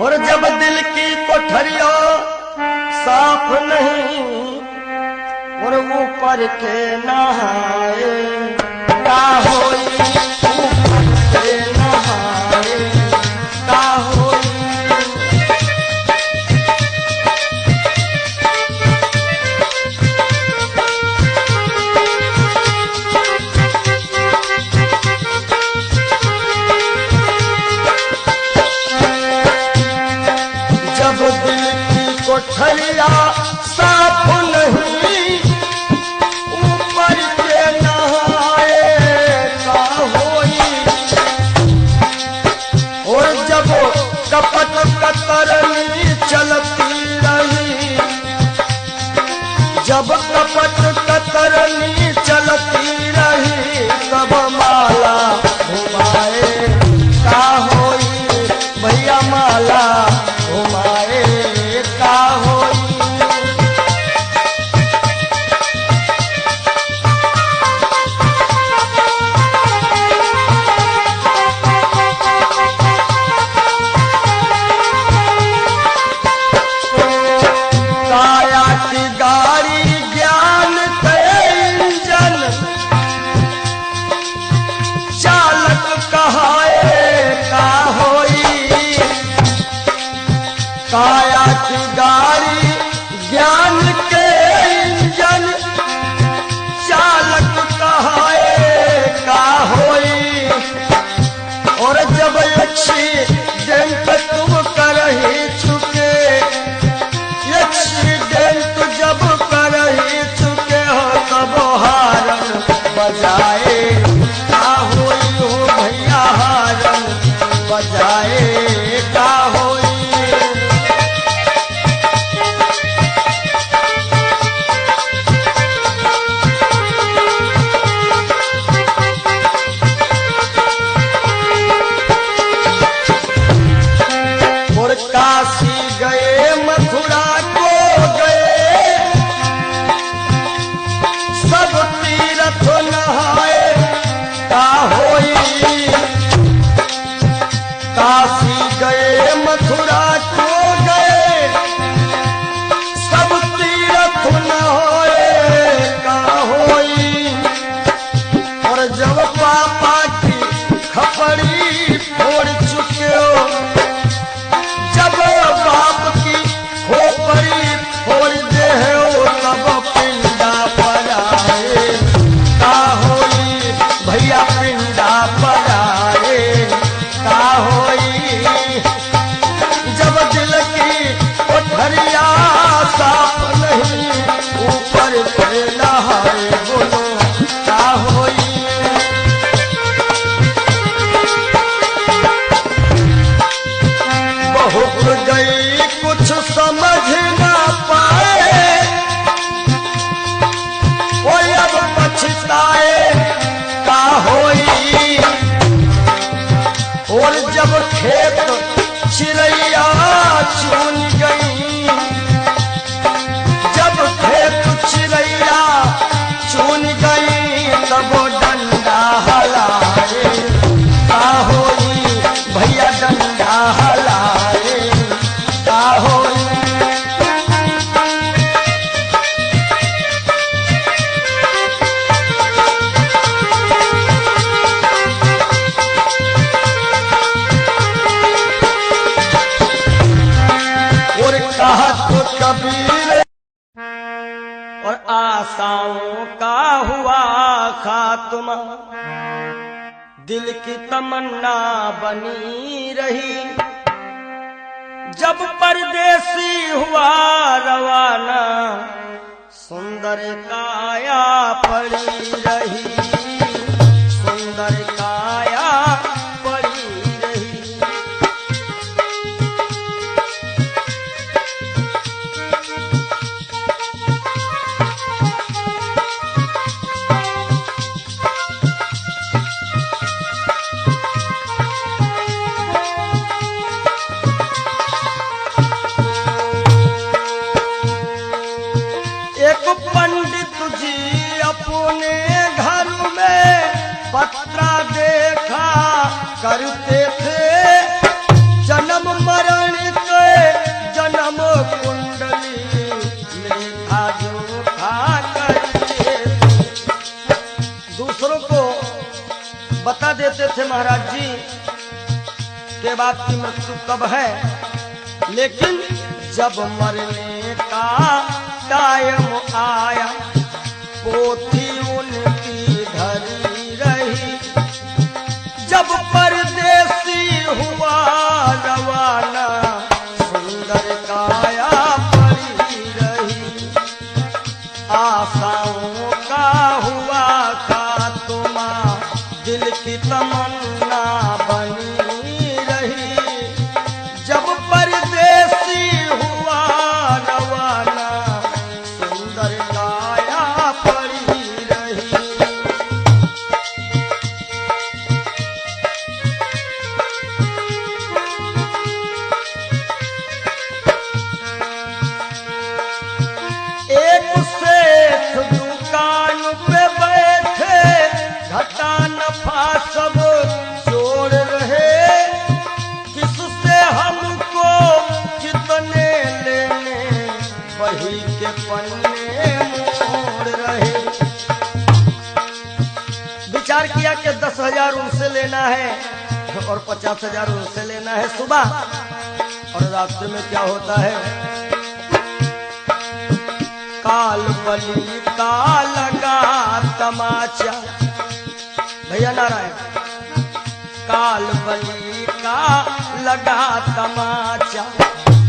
और जब दिल की कोठरिया साफ नहीं और ऊपर के नहाए का होई, ऊपर के नहाए का होई। जब दिल की कोठरिया साफ नहीं ऊपर के नहाए का होई। और जब कपट कतरनी चलती रही, जब कपट कतरनी चलती रही तब माला घुमाए का होई, भैया माला घुमाए का होई। काया की गाड़ी ज्ञान के इंजन चालक कहाए का होई। काया की गाड़ी ज्ञान के इंजन चालक कहाए का होई। और जब एक्सीडेंट तुम करही चुके, एक्सीडेंट जब करही चुके हो तब हारन बजाए का होई हो, भैया हारन बजाए का होई। और काशी गए मथुरा को गए, सब तीर्थ नहाए का होई। काशी गए मथुरा को गए, सब तीर्थ नहाए का होई। और जब पापा की खपड़ी फोड़ चुके हो, जब बाप की खोपड़ी फोड़ दे हो तब पिंडा पराए का होई, भैया पिंडा पराए का होई। जब दिल की कोठरिया साफ नहीं ऊपर के नहाए बोलो का होई। बहुत गई कुछ समझ ना पाए, वो अब पछताए का होई। और जब खेत चिड़ैया चुन गई, जब खेत चिड़ैया चुन गई तब डंडा हलाए का होई, भैया डंडा हलाए का होई। और कहा तो कबीर और आशाओं का हुआ खात्मा, दिल की तमन्ना बनी रही। जब परदेसी हुआ रवाना सुंदर काया पड़ी रही, सुंदर काया पड़ी रही। एक पंडित जी अपने घर महाराज जी के बाद की मृत्यु कब है, लेकिन जब मरने का टाइम आया पोथी उनकी धरी रही। जब परदेसी हुआ रवाना सुंदर काया पड़ी रही। आशाओं का हुआ खात्मा दिल की तमन्ना बनी रही। जब परदेसी हुआ रवाना सुंदर काया पड़ी रही। एक सेठ दुकान पे बैठे घटा नफा सब जोड़ रहे। किससे हमको कितने लेने वही के पन्ने मोड़ रहे। विचार किया कि 10,000 उनसे लेना है और 50,000 उनसे लेना है सुबह, और रात्रि में क्या होता है, काल बली का लगा तमाचा। भैया नारायण, काल बली का लगा तमाचा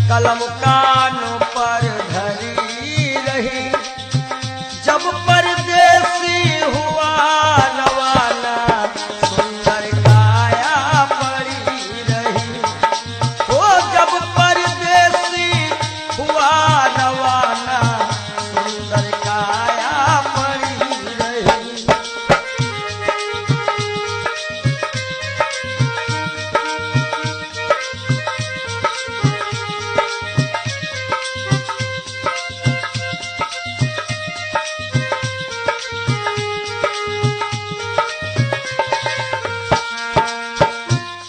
कलम कानों पर धरी रही। जब परदेसी हुआ रवाना सुंदर काया पड़ी रही। वो जब परदेसी हुआ रवाना सुंदर काया पड़ी रही।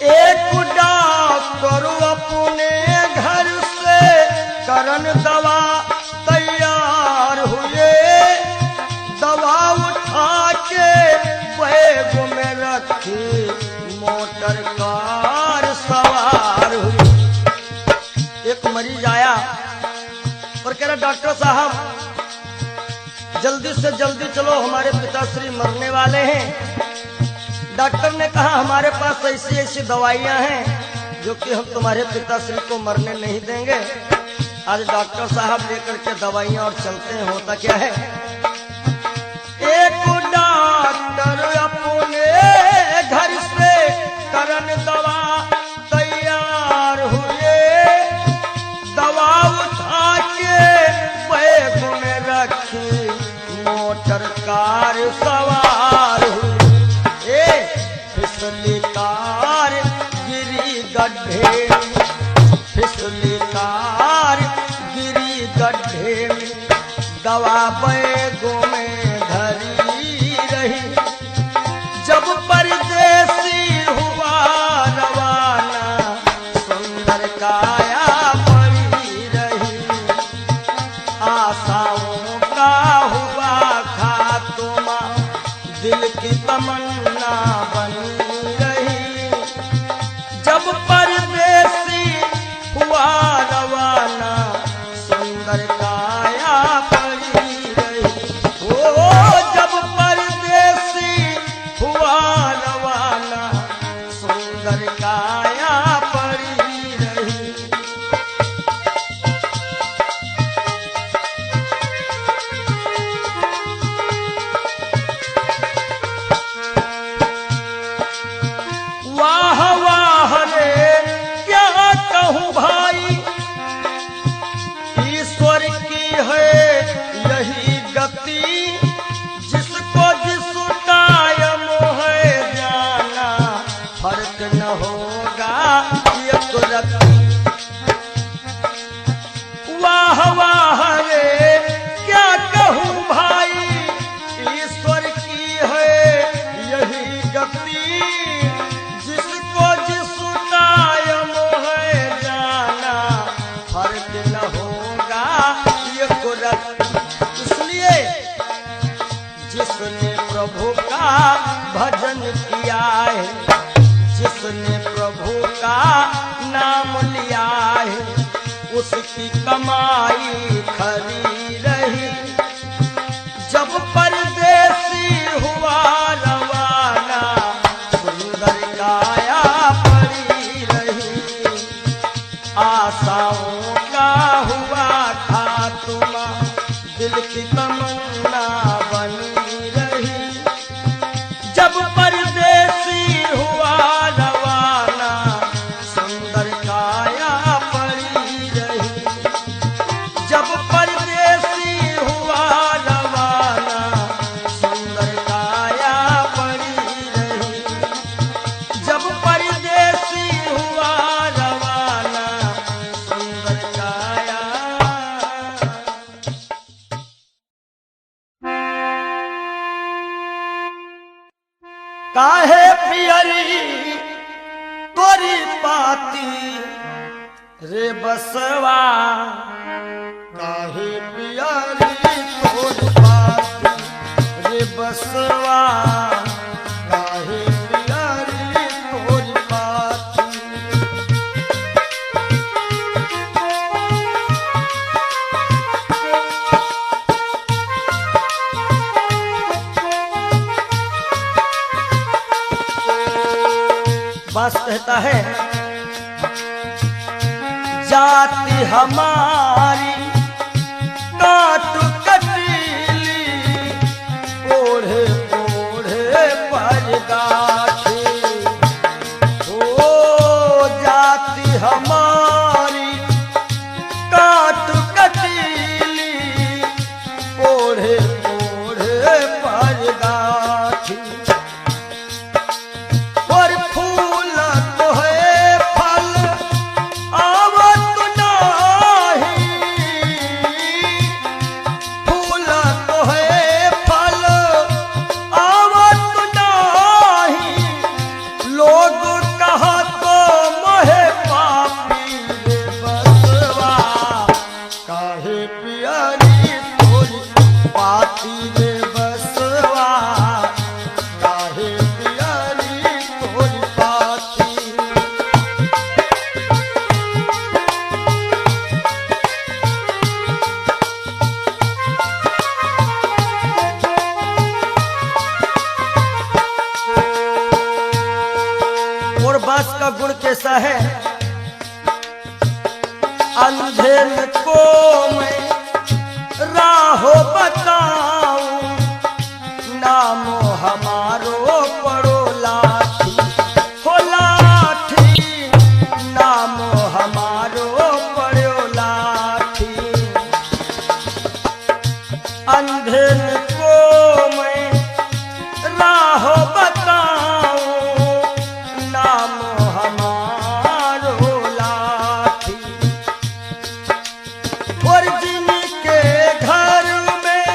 एक डॉक्टर अपने घर से करन दवा तैयार हुए। दवा उठा के बैग में रखी मोटर कार सवार हुई। एक मरीज आया और कह रहा, डॉक्टर साहब जल्दी से जल्दी चलो, हमारे पिताश्री मरने वाले हैं। डॉक्टर ने कहा, हमारे पास ऐसी ऐसी दवाइयां हैं जो कि हम तुम्हारे पिताश्री को मरने नहीं देंगे। आज डॉक्टर साहब लेकर के दवाइयां और चलते हैं। होता क्या है, एक डॉक्टर अपने घर से करन दवा तैयार हुए। दवा उठा के बैग में रखी मोटर कार सवार हुई। फिसली कार गिरी गड्ढे में, फिसली कार गिरी गड्ढे में। दवा बैगों में धरी रही। जब परदेसी हुआ रवाना सुंदर काया पड़ी रही। आशाओं का हुआ खात्मा दिल की तमन्ना बनी रही। जब परदेसी हुआ रवाना सुंदर काया पड़ी रही। ओ जब परदेसी हुआ रवाना सुंदर काया पड़ी रही। वाह वाह रे क्या कहूँ भाई, ईश्वर की है यही गति। जिसको जिस टाइम है जाना फर्क न होगा एक रत्ती। वाह वाह रे क्या कहूँ भाई, ईश्वर की है यही गति। जिसको जिस टाइम है जाना फर्क न होगा एक रत्ती। इसलिए जिसने प्रभु का भजन किया है जिसने प्रभु का नाम लिया है उसकी कमाई खरी रही। जब परदेसी हुआ रवाना सुंदर काया पड़ी रही। आशाओं का हुआ खात्मा दिल की तमन्ना बनी रही। जब परदेसी हुआ रवाना सुंदर काया पड़ी रही। जब परदेसी हुआ रवाना सुंदर काया पड़ी रही। जब परदेसी हुआ रवाना सुंदर काया। काहे पियरी तोरी पाती रे बसवा। काहे पियरी तोरी पाती रे बसवा। काहे पियरी तोरी पाती। बास कहता है जाति हमारी काट कटीली ओढ़े ओढ़े पर गाठी। ओ जाति हमारी काट कटीली ओढ़े ओढ़े पर गाठी। और बास का गुण कैसा है? अंधेर को मैं राहो बताऊं नामो हमारो पड़ो लाठी। हो लाठी नामो हमारो पड़ो लाठी। अंधेर को मैं राहो बताऊं नामो हमारो लाठी। और जिनके घर में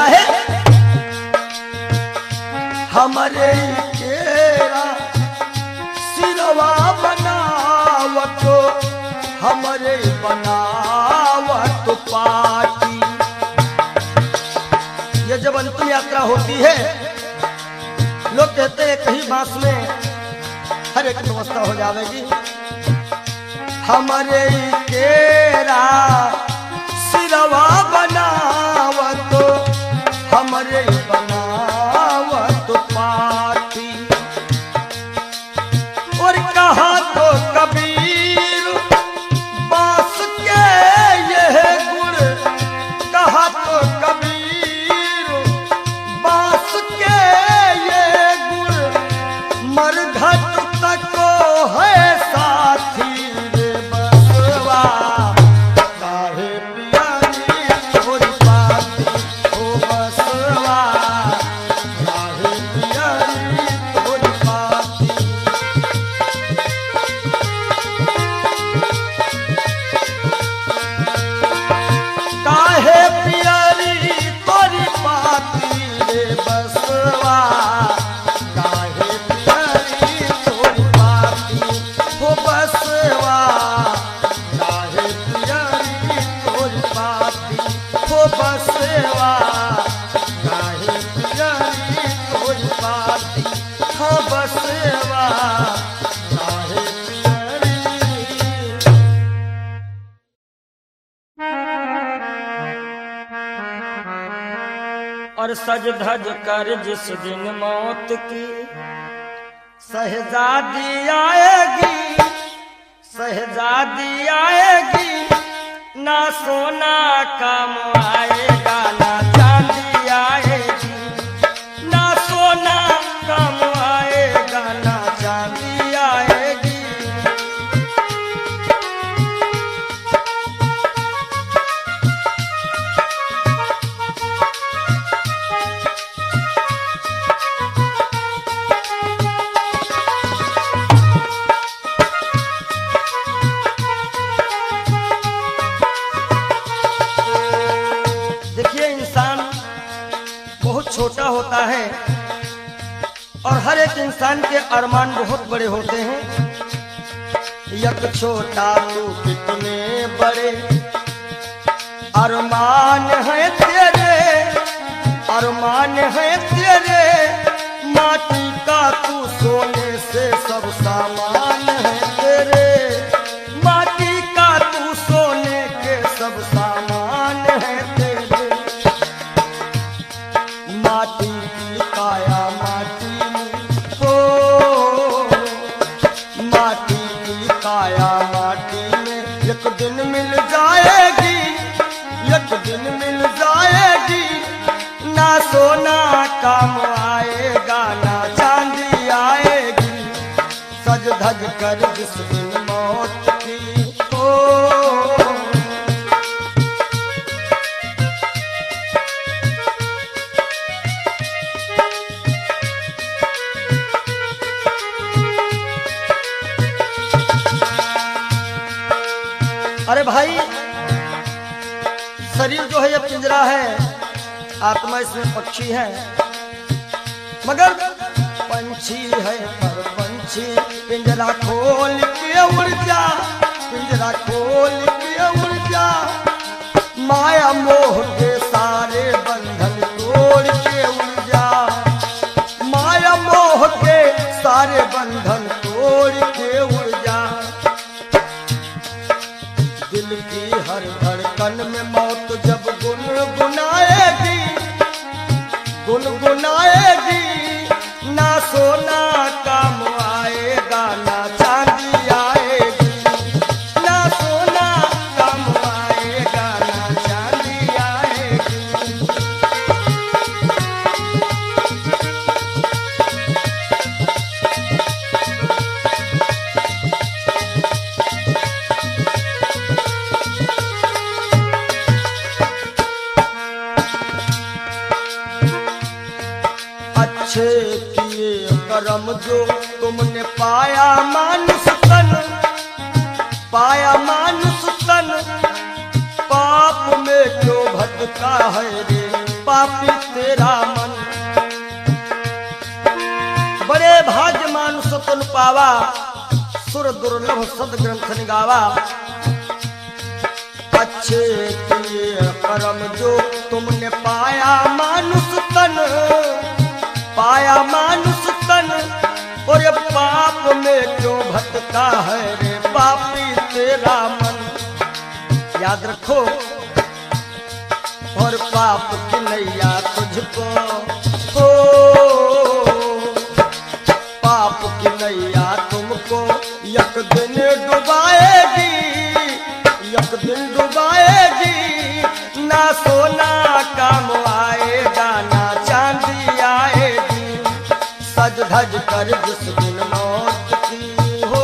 है हमरे केरा सिरवा बनावत हमरे बनावत पाटी। ये जब अंतिम यात्रा होती है लोग कहते हैं कहीं बांस में हर एक व्यवस्था हो जाएगी। हमरे केरा सिरवा बनावत हमरे बनावत पाटी। और कहा तो कबीर बांस के यह गुण, कहा तो कबीर बांस के ये गुण मरघट तक है साथी रे बसवा। काहे पियारी तोरी पाती ओ बसवा, काहे पियारी तोरी पाती। काहे पियारी तोरी पाती रे बसवा, काहे पियारी तोरी पाती हो बसवा, काहे पियारी तोरी पाती हो बसवा, काहे पियारी तोरी पाती हो बसवा, काहे पियारी। और सज धज कर जिस दिन मौत की शहजादी आएगी, शहजादी आएगी, ना सोना काम आएगा ना चांदी आएगी, ना सोना काम आएगा ना चांदी आएगी। देखिए इंसान बहुत छोटा होता है और हर एक इंसान के अरमान बहुत बड़े होते हैं। यक छोटा तू कितने बड़े अरमान है तेरे, अरमान है तेरे, माटी का तू सोने से सब सामान है तेरे, माटी का तू सोने के सब सामान है तेरे। माटी की काया माटी में हो, माटी की काया माटी में एक दिन मिल जाएगी, एक दिन मिल जाएगी, ना सोना काम आएगा ना चांदी आएगी। सज धज कर जिस दिन मौत की हो। अरे भाई शरीर जो है ये पिंजरा है, आत्मा इसमें पक्षी है, मगर पंछी है पर पंछी पिंजरा खोल के उड़ जा, पिंजरा खोल के उड़ जा, माया मोह के सारे बंधन तोड़ के उड़ जा, माया मोह के सारे बंधन तोड़ के उड़ जा। दिल की हर धड़कन में मौत जब गुनगुनाएगी, गुनगुनाएगी, ना सोना काम आएगा ना चांदी आएगी, ना सोना काम आएगा ना चांदी आएगी। अच्छे किए कर्म जो तुमने पाया मानुष तन, पाया मानुष तन, पाप में क्यों भटका है रे। पापी तेरा मन। बड़े भाग्य मानुष तुम पावा, सुर दुर्लभ सद ग्रंथ निगावा। अच्छे किए कर्म जो तुमने पाया मानुष तन, पाया मानुष तन, और ये पाप में क्यों भटका है रे पापी तेरा मन। याद रखो, और पाप की नैया तुझको हो, पाप की नैया तुमको एक दिन डुबाएगी, एक दिन डुबाएगी। ना सोना काम आएगा, ना चांदी आएगी। सज धज कर जिस दिन मौत की हो,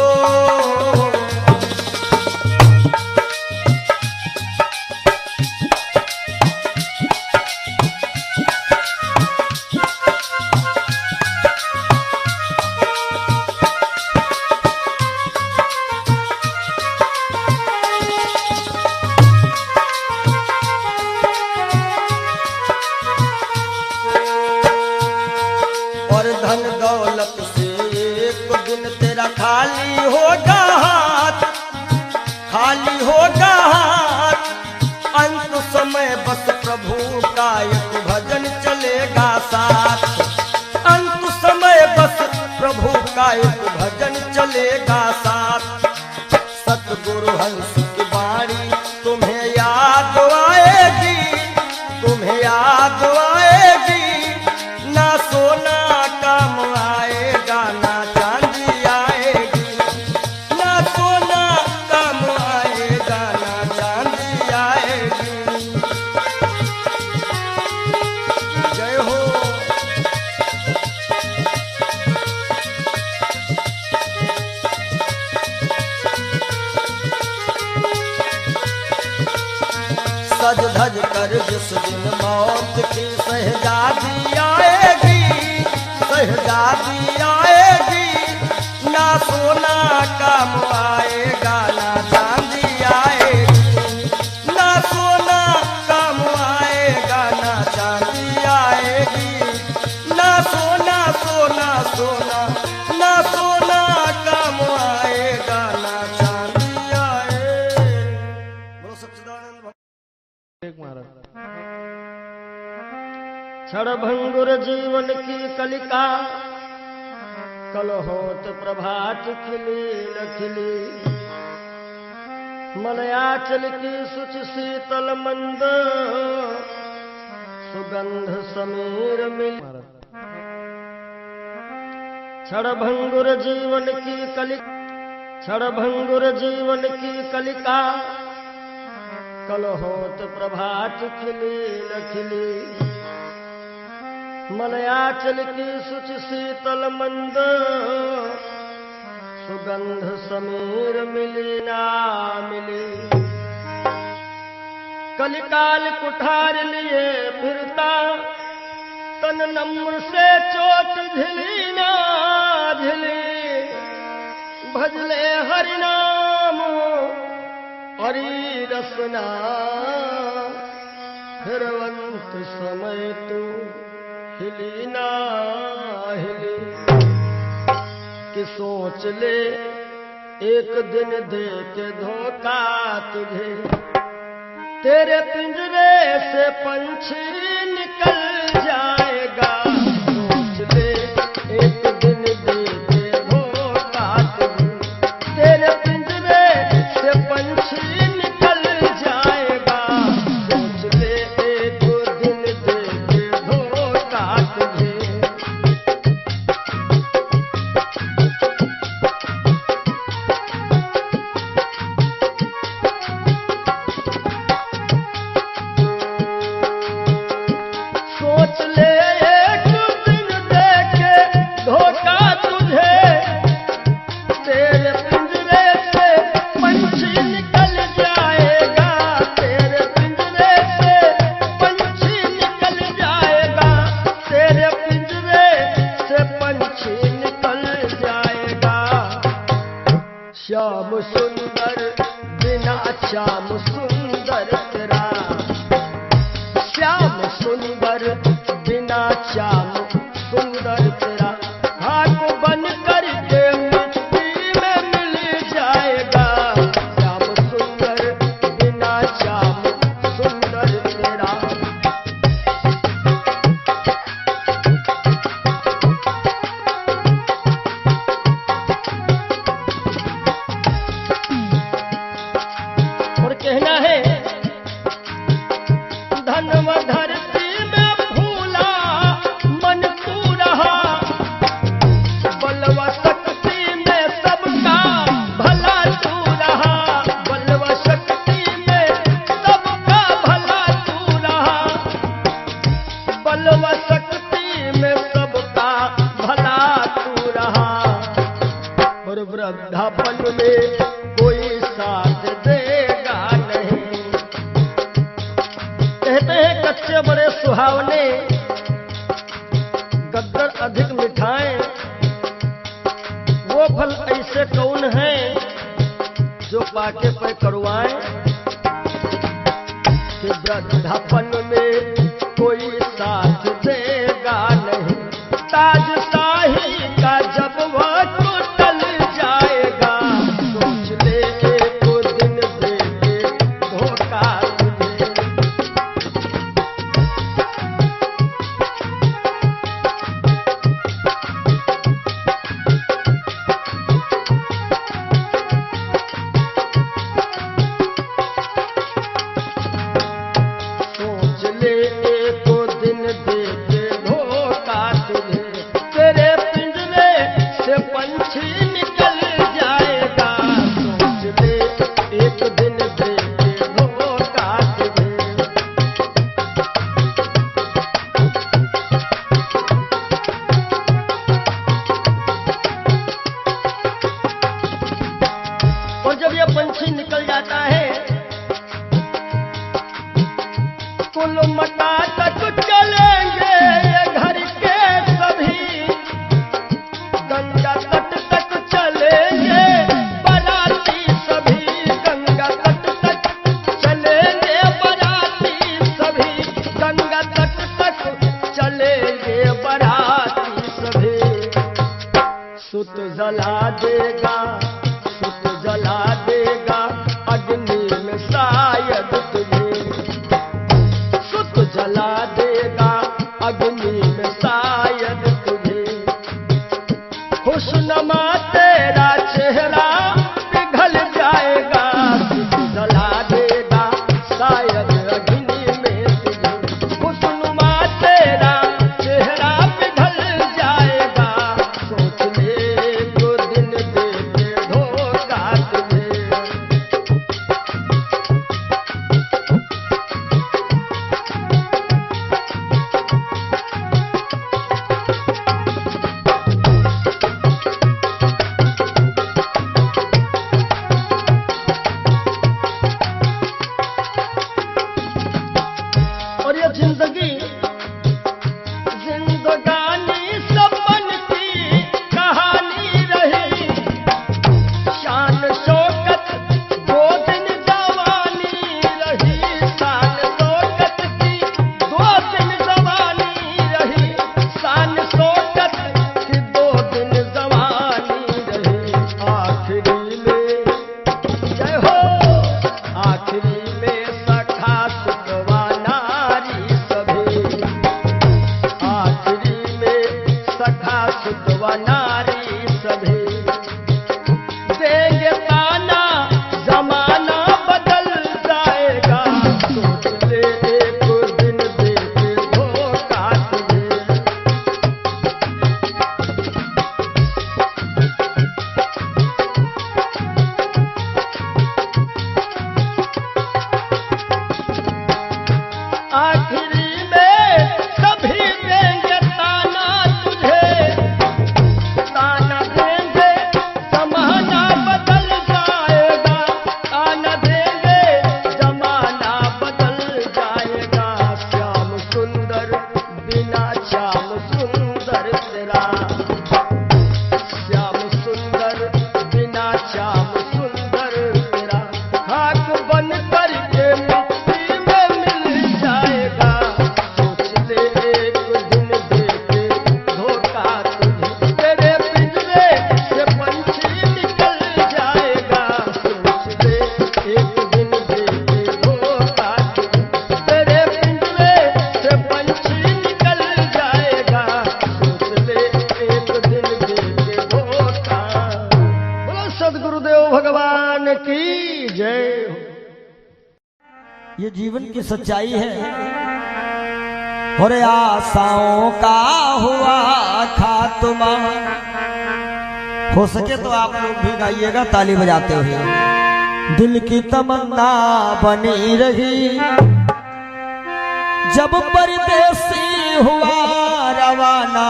धन दौलत से एक दिन तेरा खाली होगा हाथ, खाली होगा हाथ। अंत समय बस प्रभु का एक भजन चलेगा साथ, अंत समय बस प्रभु का एक भजन चलेगा साथ। सतगुरु हंस की वाणी तुम्हें याद आएगी, तुम्हें याद आएगी। ना सोना काम आएगा, ना चांदी आएगी। ना सोना काम आएगा, ना चांदी आएगी। जय हो। सज धज कर जिस दिन मौत की शहजादी आएगी, शहजादी आएगी। ना सोना काम आएगा, ना चांदी आएगी। ना सोना काम आएगा, ना चांदी आएगी। ना सोना सोना सोना, ना सोना काम आएगा, ना चांदी आएगी। बोलो सच्चिदानंद महाराज। क्षणभंगुर जीवन की कलिका, कल होत प्रभात खिली न खिली। मलयाचल की सुच शीतल मंद, सुगंध समीर मिल। क्षणभंगुर जीवन की कलिका, क्षणभंगुर जीवन की कलिका। कल होत प्रभात खिली न खिली। मलयाचल की सुच शीतल मंद, सुगंध समीर मिली ना मिली। कलिकाल कुठार लिए फिरता, तन नम्र से चोट झिली ना झिली। भजले हरि नाम हरि रसना, फिरवंत समय तू हिली ना हिली। कि सोच ले एक दिन दे के धोखा तुझे, तेरे पिंजरे से पंछी निकल जाएगा। सोच ले एक दिन दे के धोखा तुझे, तेरे पिंजरे से पंछी निकल जाएगा। सोच ले एक दिन दे के धोखा तुझे। बल व शक्ति में सबका भला तू रहा, और वृद्धापन में कोई साथ देगा नहीं। कहते हैं कच्चे बड़े सुहावने, गद्दर अधिक मिठाएं, वो फल ऐसे कौन है जो पाके पे करुआएं। कि वृद्धापन में कोई साथ देगा नहीं, ताज शाही का जब वह टूटल जाएगा, सोच ले एक दिन दे के धोखा तुझे। सुत जला देगा, सुत जला देगा अग्नि में शायद तुझे, सुत जला देगा अग्नि में शायद तुझे। खुशनुमा तेरा चेहरा पिघल जाएगा, सुत जला देगा शायद अग्नि में तुझे। खुशनुमा तेरा चेहरा पिघल जाएगा, सोच ले तो दिन दे के धोखा तुझे। और ये जिंदगी जिंदगानी सपन की कहानी रही, शान शौकत दो दिन जवानी रही, शान शौकत की दो दिन जवानी रही, शान शौकत की दो दिन जवानी रही। आखिरी में जय हो, आखिरी में सखा सुतवा नारी सभी, आखिरी में सखा सुतवा नारी सभी। देंगे ताना जमाना बदल जाएगा, सोच ले एक दिन दे के धोखा तुझे। आखिरी में सभी देंगे ताना तुझे, ताना देंगे जमाना बदल जाएगा, ताना देंगे जमाना बदल जाएगा। श्याम सुंदर बिना श्याम सुंदर तेरा, श्याम सुंदर बिना श्याम सुंदर तेरा। खाक बन करके मिट्टी में मिल जाएगा, सोच ले एक दिन दे के धोखा तुझे। तेरे पिंजरे से पंछी निकल जाएगा, सोच ले एक दिन दे के धोखा तुझे। तेरे पिंजरे से पंछी निकल जाएगा, सोच ले एक दिन दे के धोखा। बोलो सद्गुरुदेव भगवान की जय हो। ये जीवन की सच्चाई है, और आशाओं का हुआ खात्मा। हो सके तो आप लोग भी गाइएगा ताली बजाते हुए। दिल की तमन्ना बनी रही, जब परदेसी हुआ रवाना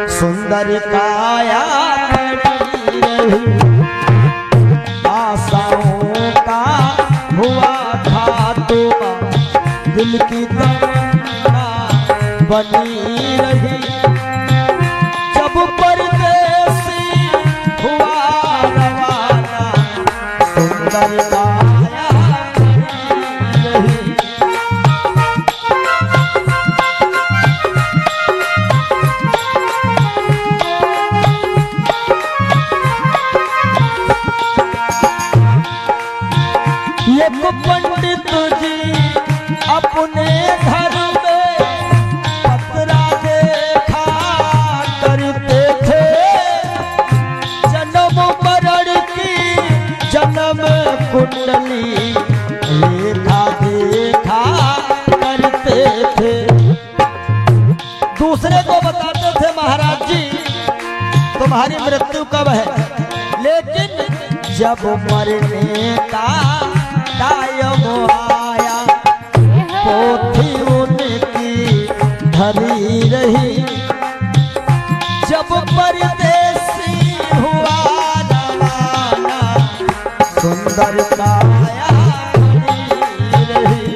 सुंदर काया खड़ी रही, आशाओं का हुआ था तो दिल की तमन्ना बनी रही। जब परदेसी हुआ रवाना सुंदर काया खड़ी रही। एक पंडित जी अपने घर में पतरा देखा करते थे, जन्म मरण की जन्म कुंडली लेखा देखा करते थे। दूसरे को बताते थे महाराज जी तुम्हारी मृत्यु कब है, लेकिन जब मरने का टाइम आया पोथी उनकी धरी रही। जब परदेसी हुआ रवाना सुंदर काया खड़ी रही।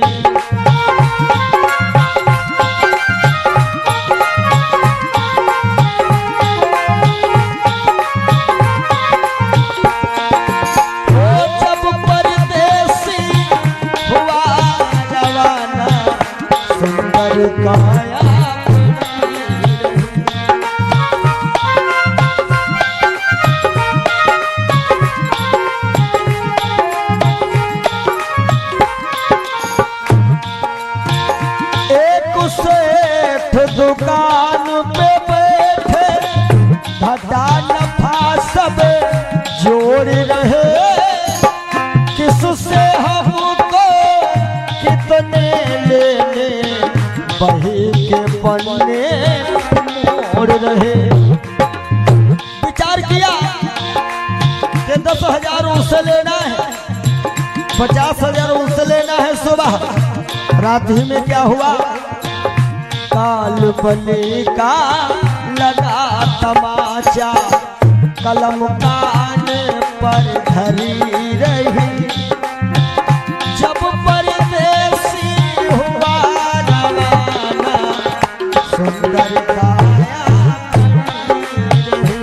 काया एक सेठ दुकान पे बैठे घाटा नफा सब जोड़ रहे, किससे हमको कितने लेने बही के पन्ने मोड़ रहे। विचार किया कि 10,000 उससे लेना है, 50,000 उससे लेना है। सुबह रात ही में क्या हुआ, काल बली का लगा तमाचा, कलम कान पर धरी रही। जब परदेसी हुआ रवाना सुंदर काया खड़ी रही।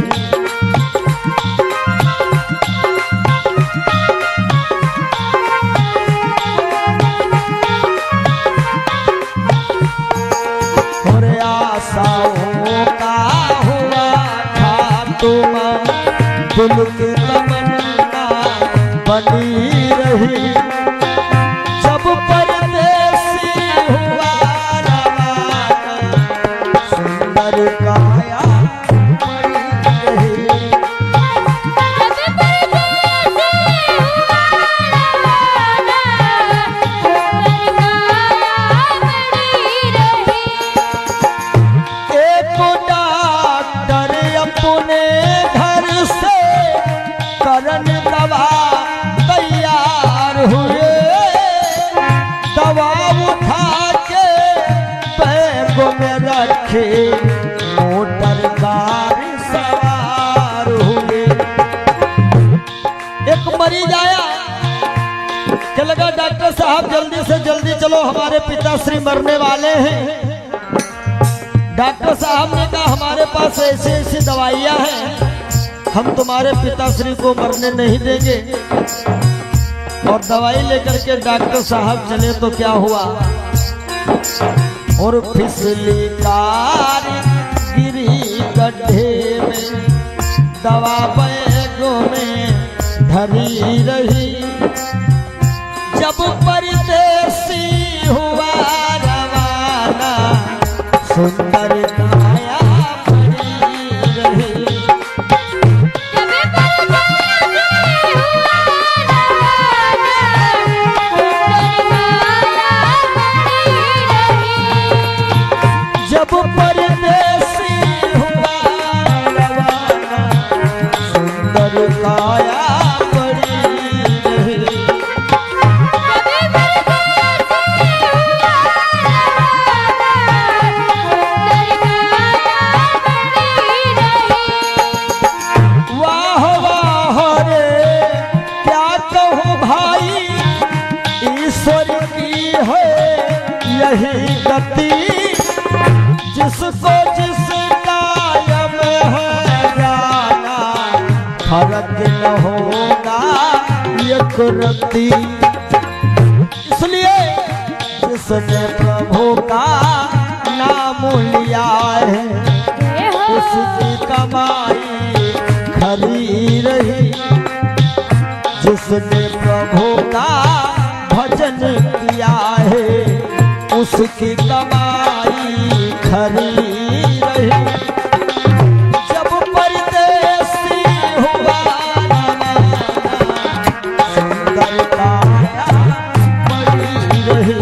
और आशाओं का हुआ था तुम दिल की तमन्ना बनी रही। जब परदेसी हुआ रवाना सुंदर काया खड़ी रही। एक डॉक्टर अपने घर से करन दवा तैयार हुए, दवा उठा के बैग में रखे मोटर गाड़ी सवार हुए। एक मरीज आया कि लगा डॉक्टर साहब जल्दी से जल्दी चलो हमारे पिताश्री मरने वाले हैं। डॉक्टर साहब ने कहा हमारे पास ऐसी ऐसी दवाइयां हैं, हम तुम्हारे पिताश्री को मरने नहीं देंगे। और दवाई लेकर के डॉक्टर साहब चले तो क्या हुआ, और फिसली कार गिरी गड्ढे में, दवा बैगों में धरी रही। जब परदेसी हुआ रवाना सुंदर काया खड़ी रही। जब परदेसी हुआ रवाना सुंदर काया खड़ी रही। जिसको जिस कायम है जाना फर्क न होगा ये कुर्ती। इसलिए जिसने प्रभु का नाम लिया है उसकी कमाई खरी रही। जिसने प्रभु का भजन किया है उसकी कमाई खरी रही। जब परदेसी हुआ सुंदर काया बड़ी रही।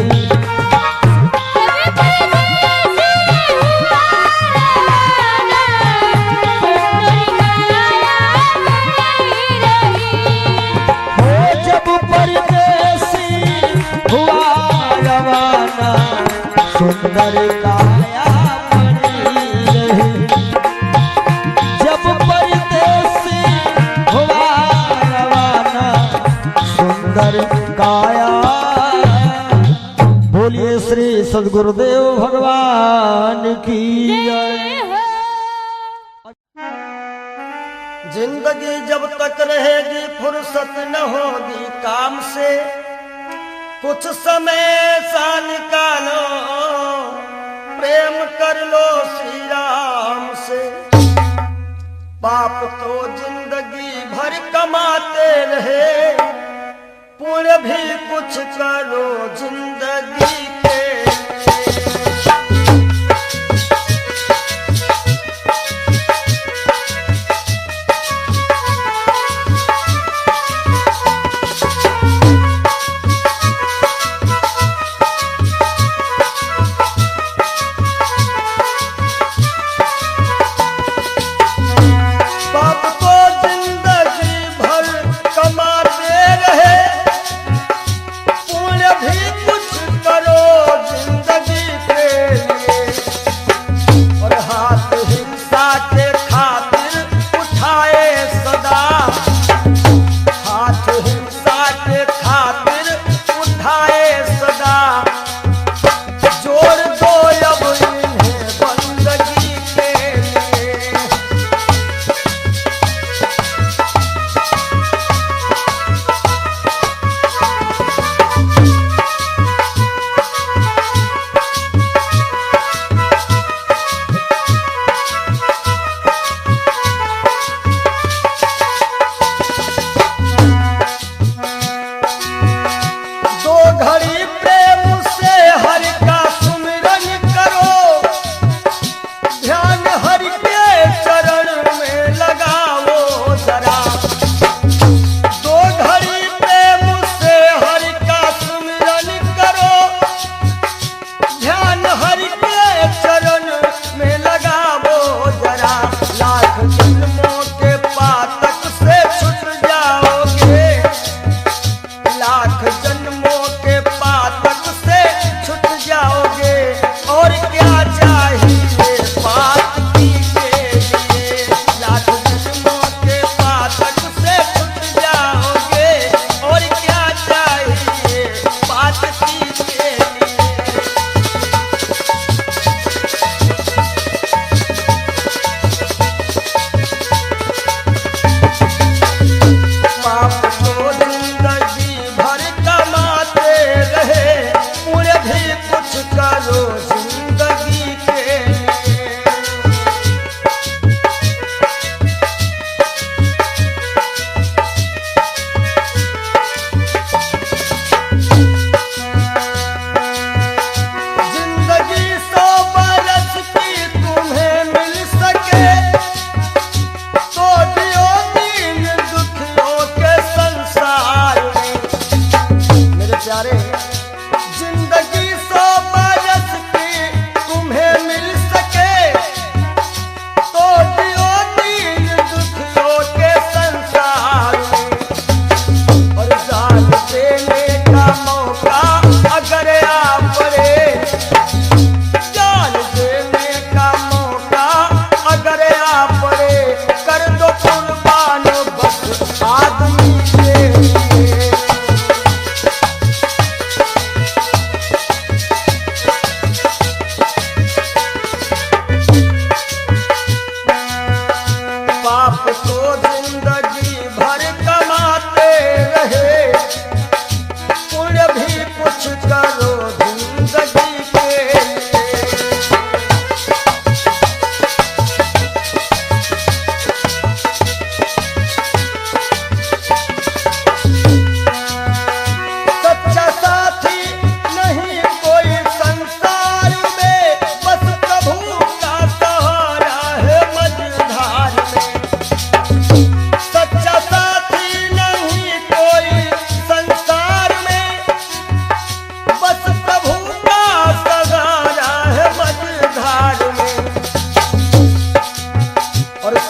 सुंदर काया बनी रही। जब परदेसी हुआ रवाना सुंदर काया। बोलिए श्री सद्गुरुदेव भगवान की जय। जिंदगी जब तक रहेगी फुर्सत न होगी काम से। कुछ समय सा निकालो प्रेम कर लो श्री राम से। पाप तो जिंदगी भर कमाते रहे पुण्य भी कुछ करो जिंदगी के। करो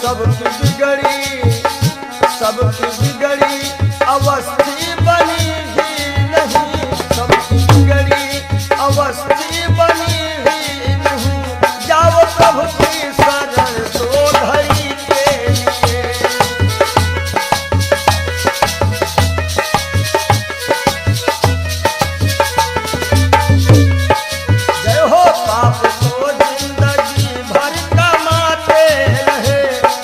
सबकी बिगड़ी सबकी बिगड़ी अवस्थी बनी ही नहीं, सबकी बिगड़ी अवस्थी बनी ही नहीं। जाओ प्रभु की शरण दो धरी के लिए। जय हो पाप को जिंदगी भर कमाते रहे,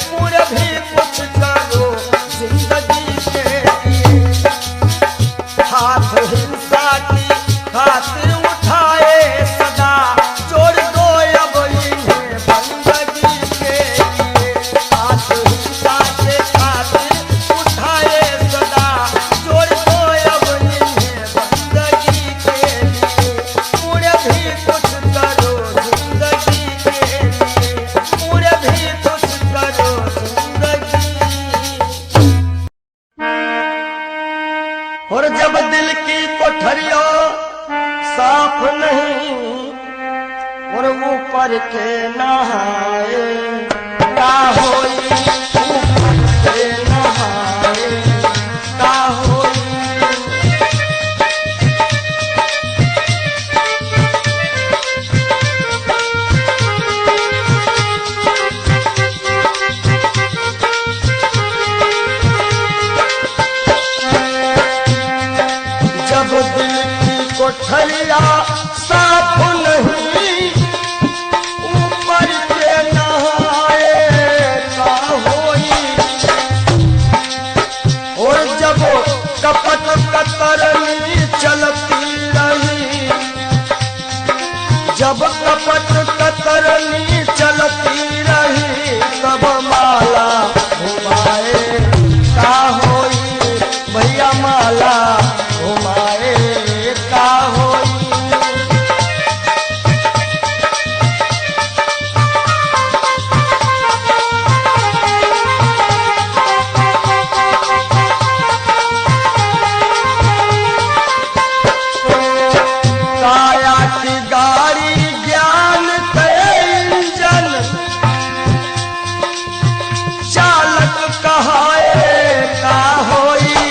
पुण्य भी कुछ करो जिंदगी के लिए। हाथ हिंसा की खातिर उठाए सदा, जोड़ दो अब इन्हें बंदगी के लिए। हाथ हिंसा के खातिर उठाए सदा, जोड़ दो अब इन्हें बंदगी के लिए। पुण्य भी कुछ करो जिंदगी के लिए, पुण्य भी कुछ करो जिंदगी। और जब दिल की कोठरियों साफ नहीं, और ऊपर के नहाए का होई, ऊपर के नहाए का होई। जब दिल की कोठरिया साफ नहीं, ऊपर के नहाए का होई। और जब कपट कतरनी चलती रही, जब कपट कतरनी चलती रही, तब माला घुमाए का होई। भैया माला घुमाए का होई। काया की गाड़ी ज्ञान के इंजन, चालक कहाए का होई।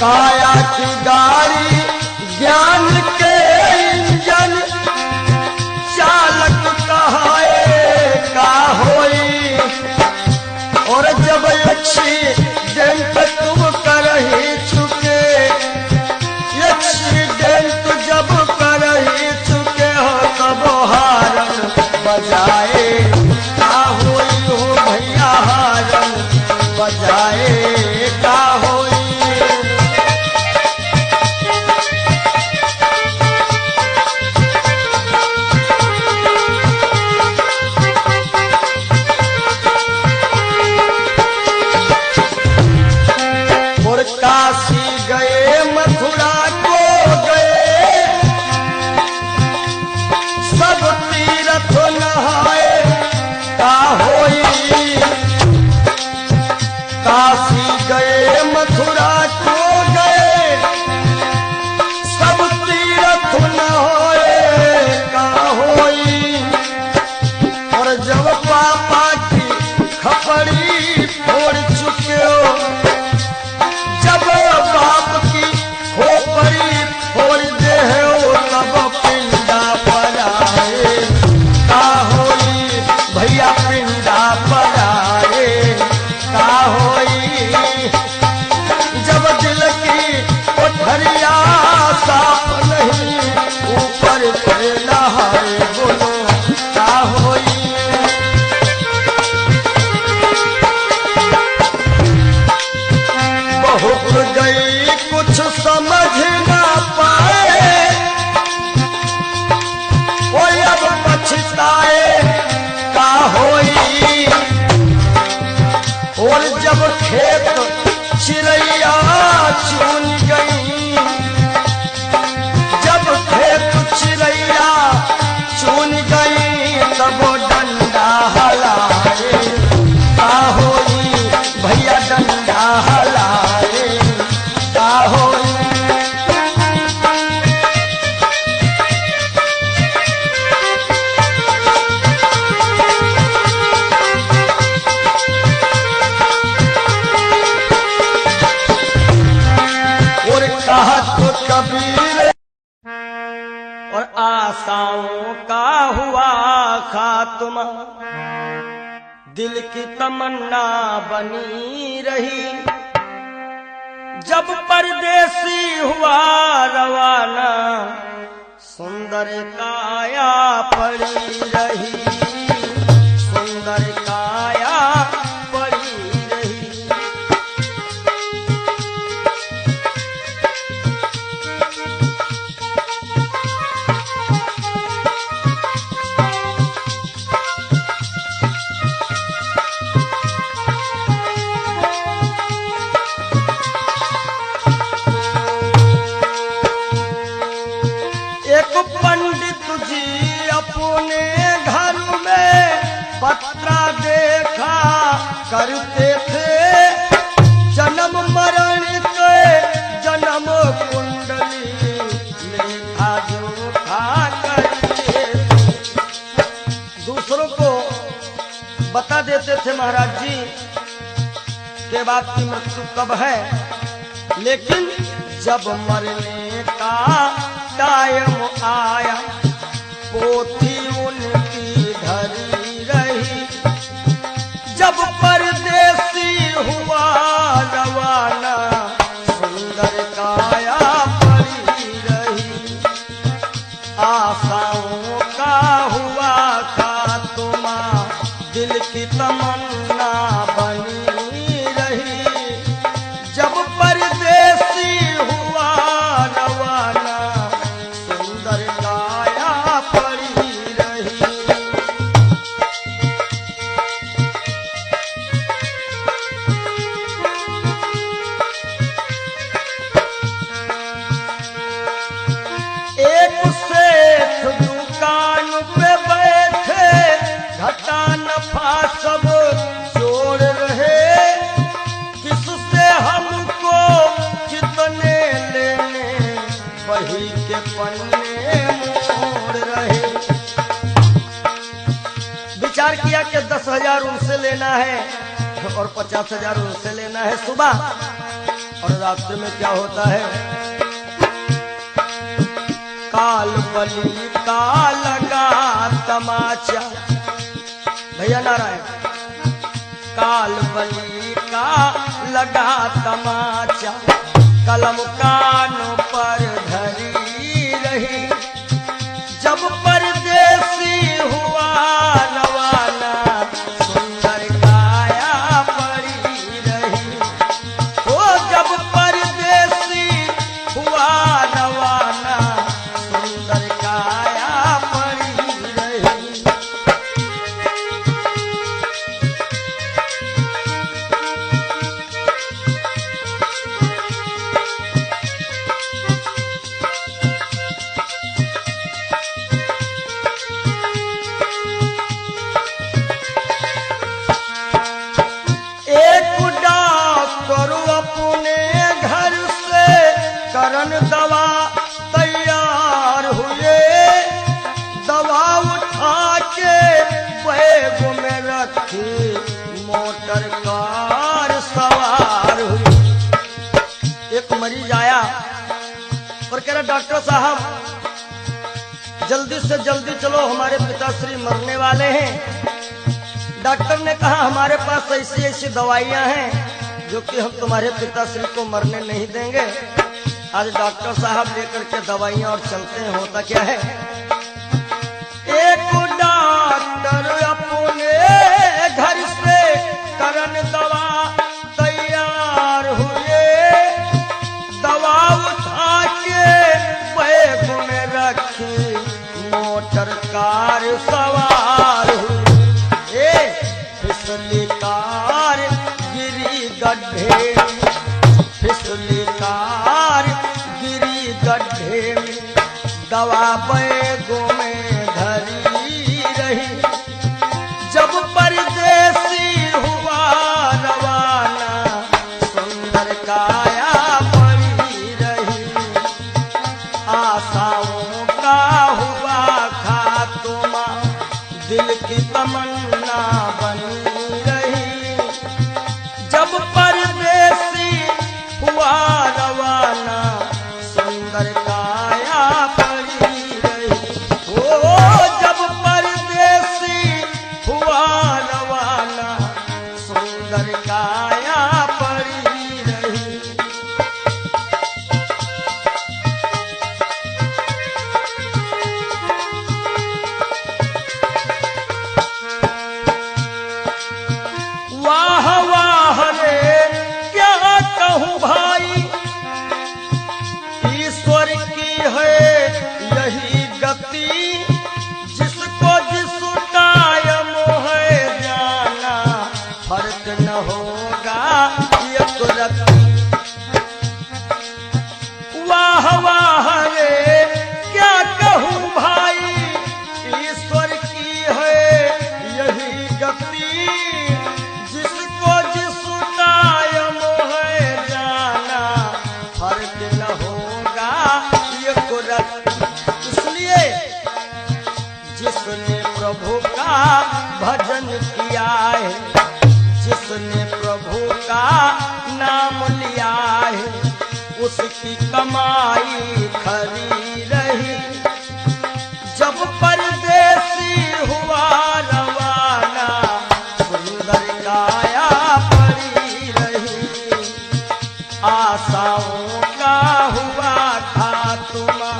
काया की गाड़ी ज्ञान के इंजन, चालक कहाए का होई। और जब एक्सीडेंट तुम कर ही चुके, एक्सीडेंट जब कर ही चुके हो, तब हारन बजाए का होई हो। भैया हारन बजाए का होई। और काशी गए मथुरा को गए, सब तीर्थ नहाए का होई। काशी गए मथुरा को गए, सब तीर्थ नहाए का होई। और जब पापा की खपड़ी फोड़ चुके हो, जब बाप की खोपड़ी फोड़ दे हो, तब पिंडा पर आए का होई। भैया पिंडा पर आए का होई। जब दिल की कोठरिया साफ नहीं, ऊपर के नहाए बोलो का होई। बहुत गई कुछ समझ ना पाए, कोई अब पछताए का होई। और जब खेत चिड़ैया चुन गई, जब खेत चिड़ैया चुन गई, तब डंडा हलाए का होई। भैया डंडा हलाए का होई। खात्मा दिल की तमन्ना बनी रही। जब परदेसी हुआ रवाना सुंदर काया पड़ी रही, सुंदर काया पड़ी रही। एक पंडित जी अपने घर में पत्रा देखा करते थे, जन्म मरण के जन्म कुंडली लेखा जोखा करते थे। दूसरों को बता देते थे महाराज जी के बाद की मृत्यु कब है, लेकिन जब मरने का टाइम आया पोथी उनकी धरी रही। जब परदेसी हुआ रवाना सुंदर काया पड़ी रही। आशाओं का हुआ खात्मा दिल की तमन्ना बनी रही। जब परदेसी हुआ रवाना सुंदर काया पड़ी रही। एक सेठ दुकान पे बैठे घटा नफा सब जोड़ रहे। किससे हमको कितने लेने वही के पन्ने मोड़ रहे। विचार किया कि 10,000 उनसे लेना है और 50,000 उनसे लेना है सुबह, और रात्रि में क्या होता है काल बली का लगा तमाचा। भैया नारायण, काल बली का लगा तमाचा कलम कानों पर धरी रही। जब परदेसी हुआ रवाना सुंदर काया पड़ी रही। ओ जब परदेसी हुआ रवाना सुंदर काया पड़ी रही। एक डॉक्टर अपने घर से करन दवा तैयार हुए। दवा उठा के बैग में रखी मोटर कार सवार हुई। एक मरीज आया और कह रहा डॉक्टर साहब जल्दी से जल्दी चलो, हमारे पिताश्री मरने वाले हैं। डॉक्टर ने कहा हमारे पास ऐसी ऐसी दवाइयां हैं जो कि हम तुम्हारे पिताश्री को मरने नहीं देंगे। आज डॉक्टर साहब लेकर के दवाइयां और चलते हैं। होता क्या है, एक डॉक्टर अपने घर से करन दवा तैयार हुए। दवा उठा के बैग में रखी मोटर कार सवार हुई। फिसली कार गिरी गड्ढे, फिसली कार गिरी गड्ढे में। दवा बैगों में धरी रही। जब परदेसी हुआ रवाना सुंदर काया पड़ी रही। आशाओं का हुआ खात्मा दिल की तमन्ना बनी रही। जब परदेसी हुआ रवाना सुंदर काया पड़ी रही। ओ जब परदेसी जिसने प्रभु का भजन किया है, जिसने प्रभु का नाम लिया है, उसकी कमाई खरी रही। जब परदेसी हुआ रवाना, सुंदर काया पड़ी रही। आशाओं का हुआ खात्मा,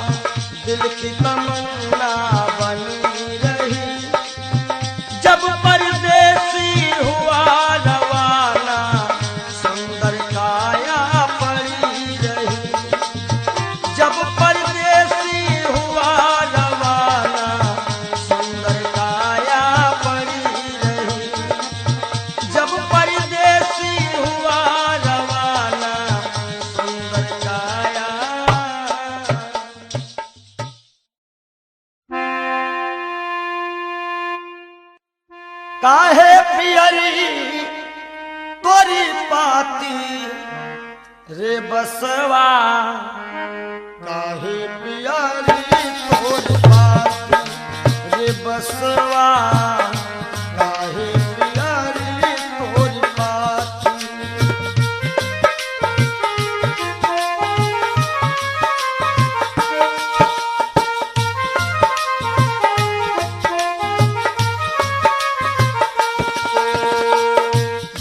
दिल की तमन्ना बनी रही। जब परदेसी हुआ रवाना, सुंदर काया पड़ी रही। जब परदेसी हुआ रवाना, सुंदर काया पड़ी रही। जब परदेसी हुआ रवाना, सुंदर काया। काहे पियरी तोरी पाती रे बसवा, काहे पियरी तोरी पाती रे बसवा, काहे पियरी तोरी पाती।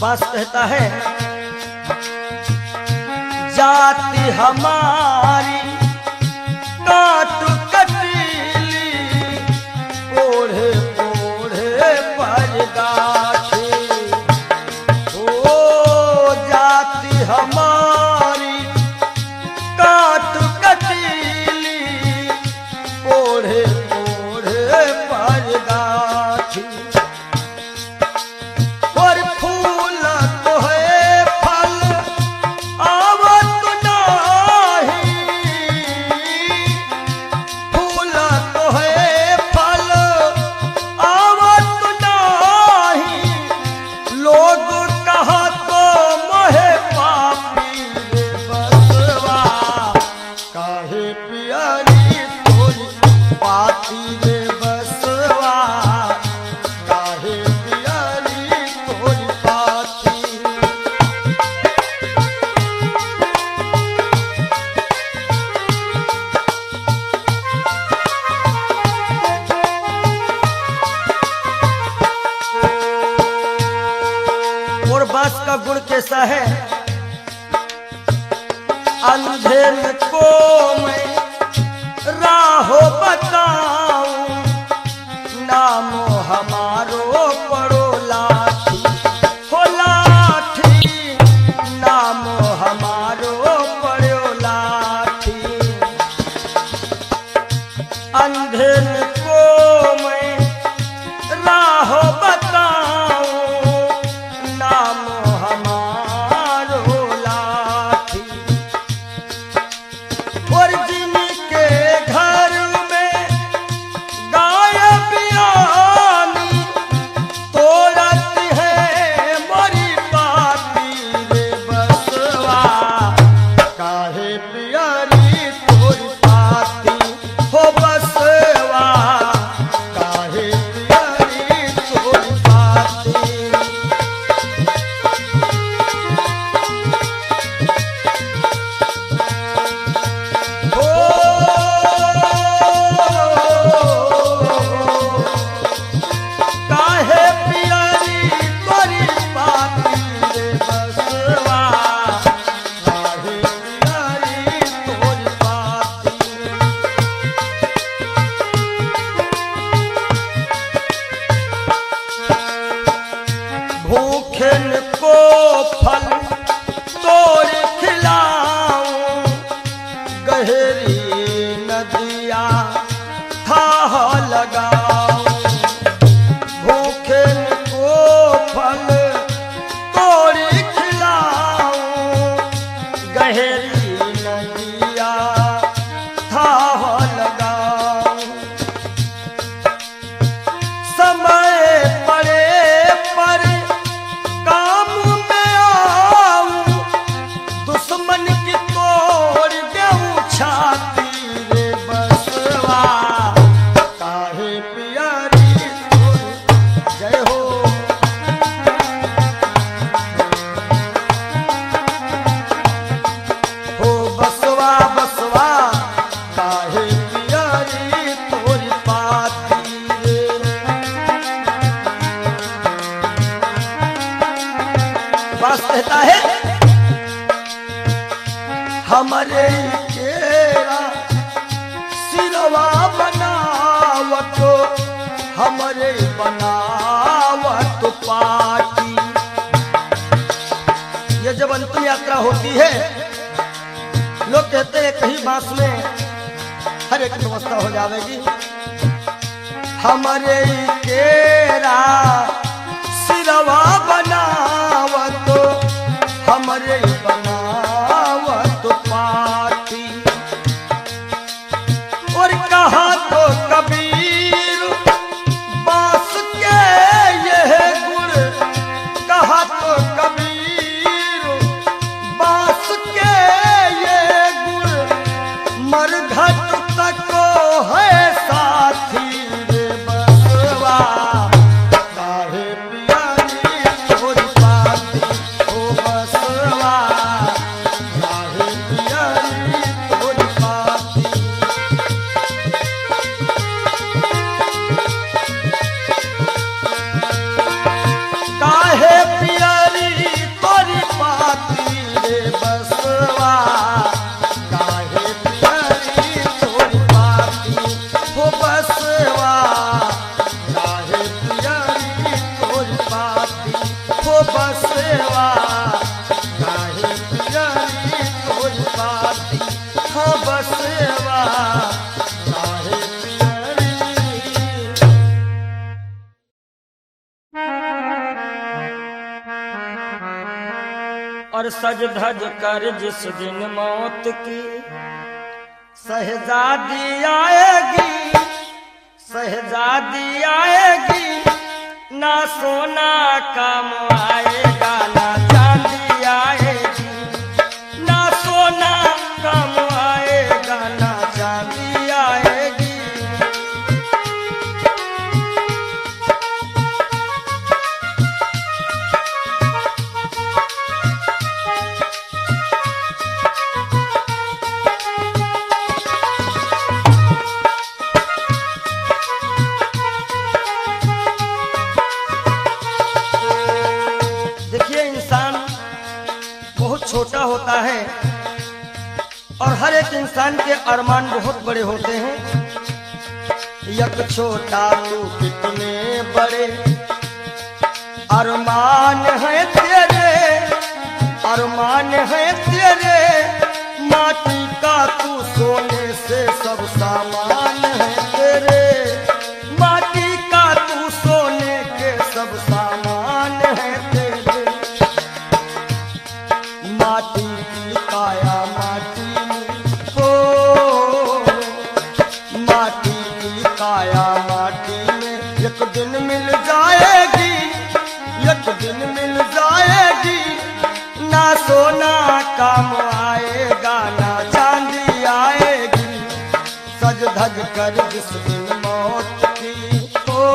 बास कहता है, जाति हमारी काट कटीली, ओढ़े ओढ़े परगाछी। ओ जाति हमारी काट कटीली, ओढ़े ओढ़े परगाछी। और फूल तो है फल आवत नाही, फूल तो है फल आवत नाही। लोग कहा तो मोहे पापी रे बसवा, काहे पियरी तोरी पाती रे बसवा, काहे पियरी तोरी पाती। और बास का गुण कैसा है, अंधेर को मैं राहो बताऊं, नामो हमारो पड़ो लाठी। हो लाठी, नामो हमारो पड़ो लाठी। अंधेर को मैं राह बताऊं, नामो हमारो लाठी। और जिनके घर में गाय बियानी, तोड़त है मोरी पाती रे बसवा, काहे पियरी तोरी पाती। हो बसवा, काहे पियरी तोरी पाती। काहे पियरी तोरी पाती रे बसवा, काहे पियरी तोरी पाती। भूखन को फल तोड़ खिलाऊं, गहरी नदिया थाह लगाऊं। भूखन को फल तोड़ खिलाऊं, गहरी नदिया थाह लगाऊं। समय पड़े पर काम में आ कहता है हमारे केरा सिरवा बनावत हमारे बनावत पाटी। ये जब अंतिम यात्रा होती है लोग कहते हैं कहीं बांस में हर एक व्यवस्था हो जाएगी। हमारे केरा सिरवा बनावत हमारे बनावत पाटी। और कहा तो कबीर बांस के यह गुण, कहा तो कबीर बांस के ये गुण मरघट तक है साथी रे बसवा। काहे पियारी तोरी पाती ओ बसवा, काहे पियारी तोरी पाती। काहे पियारी तोरी पाती रे बसवा, काहे पियारी तोरी पाती हो बसवा, काहे पियारी तोरी पाती हो बसवा, काहे पियारी तोरी पाती हो बसवा, काहे पियारी। और सज धज कर जिस दिन मौत की शहजादी आएगी, शहजादी आएगी, ना सोना काम आएगा ना चांदी आएगी, ना सोना काम आएगा ना चांदी आएगी। देखिए इंसान बहुत छोटा होता है और हर एक इंसान के अरमान बहुत बड़े होते हैं। यक छोटा तू कितने बड़े अरमान है तेरे, अरमान है तेरे, माटी का तू सोने से सब सामान है तेरे, माटी का तू सोने के सब सामान है तेरे। माटी की काया माटी में हो, माटी की काया माटी में एक दिन मिल जाएगी, एक दिन मिल जाएगी, ना सोना काम आएगा ना चांदी आएगी। सज धज कर जिस दिन मौत की हो।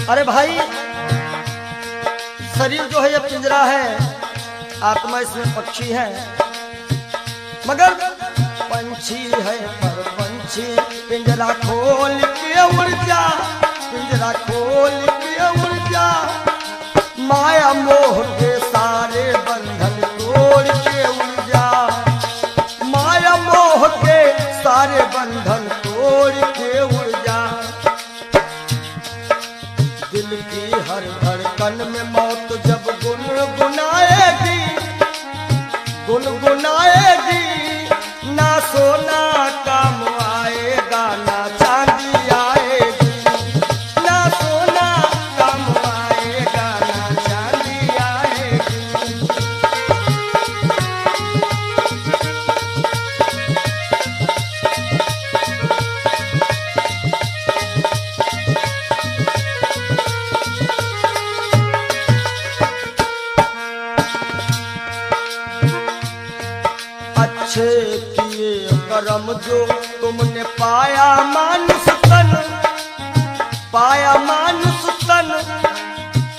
अरे भाई शरीर जो है ये पिंजरा है, आत्मा इसमें पक्षी है, मगर पंछी है पर पंछी पिंजरा खोल के उड़ जा, पिंजरा खोल के उड़ जा, माया मोह के सारे बंधन तोड़ के उड़ जा, माया मोह के सारे बंधन तोड़ के उड़ जा। दिल की हर धड़कन में मौत जब गुनगुनाएगी, गुनगुनाएगी, ना सोना काम आएगा ना चांदी आएगी, ना सोना काम आएगा ना चांदी आएगी। अच्छे किए कर्म जो तुमने पाया मानुष तन, पाया मानुष तन,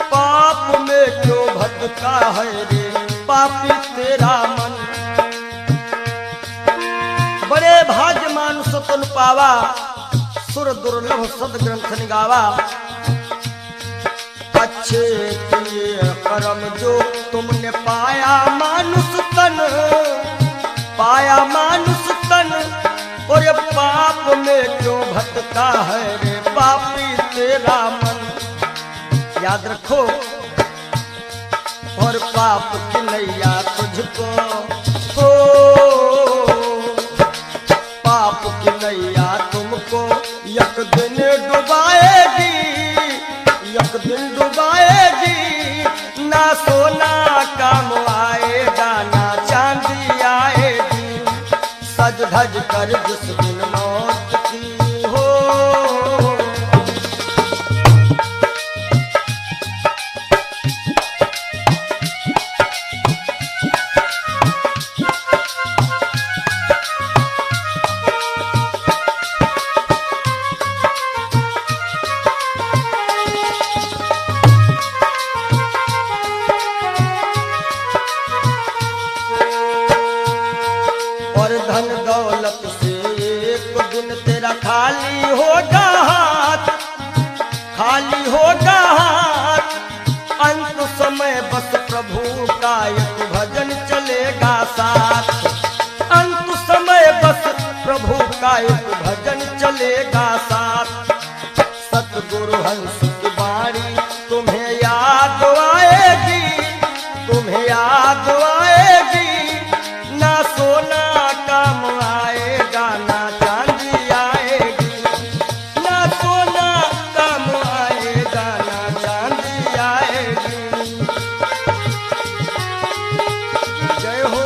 पाप में क्यों भटका है रे पापी तेरा मन। बड़े भाग्य मानुष तुन पावा, सुर दुर्लभ सद ग्रंथ निगावा। अच्छे किए कर्म जो तुमने पाया मानुष तन, पाया मानुष तन, और ये पाप में क्यों भटका है रे पापी तेरा मन। याद रखो, और पाप की नैया तुझको हो, पाप की नैया तुमको एक दिन डुबाएगी, एक दिन डुबाएगी। ना सोना काम आएगा, ना चांदी आएगी। सज धज कर जिस दिन मौत की हो, धन दौलत से एक दिन तेरा खाली होगा हाथ, खाली होगा हाथ। अंत समय बस प्रभु का एक भजन चलेगा साथ, अंत समय बस प्रभु का एक भजन चलेगा साथ। सतगुरु हंस की बाणी तुम्हें याद आएगी, तुम्हें याद आएगी। ना सोना काम आएगा, ना चांदी आएगी। ना सोना काम आएगा, ना चांदी आएगी। जय हो।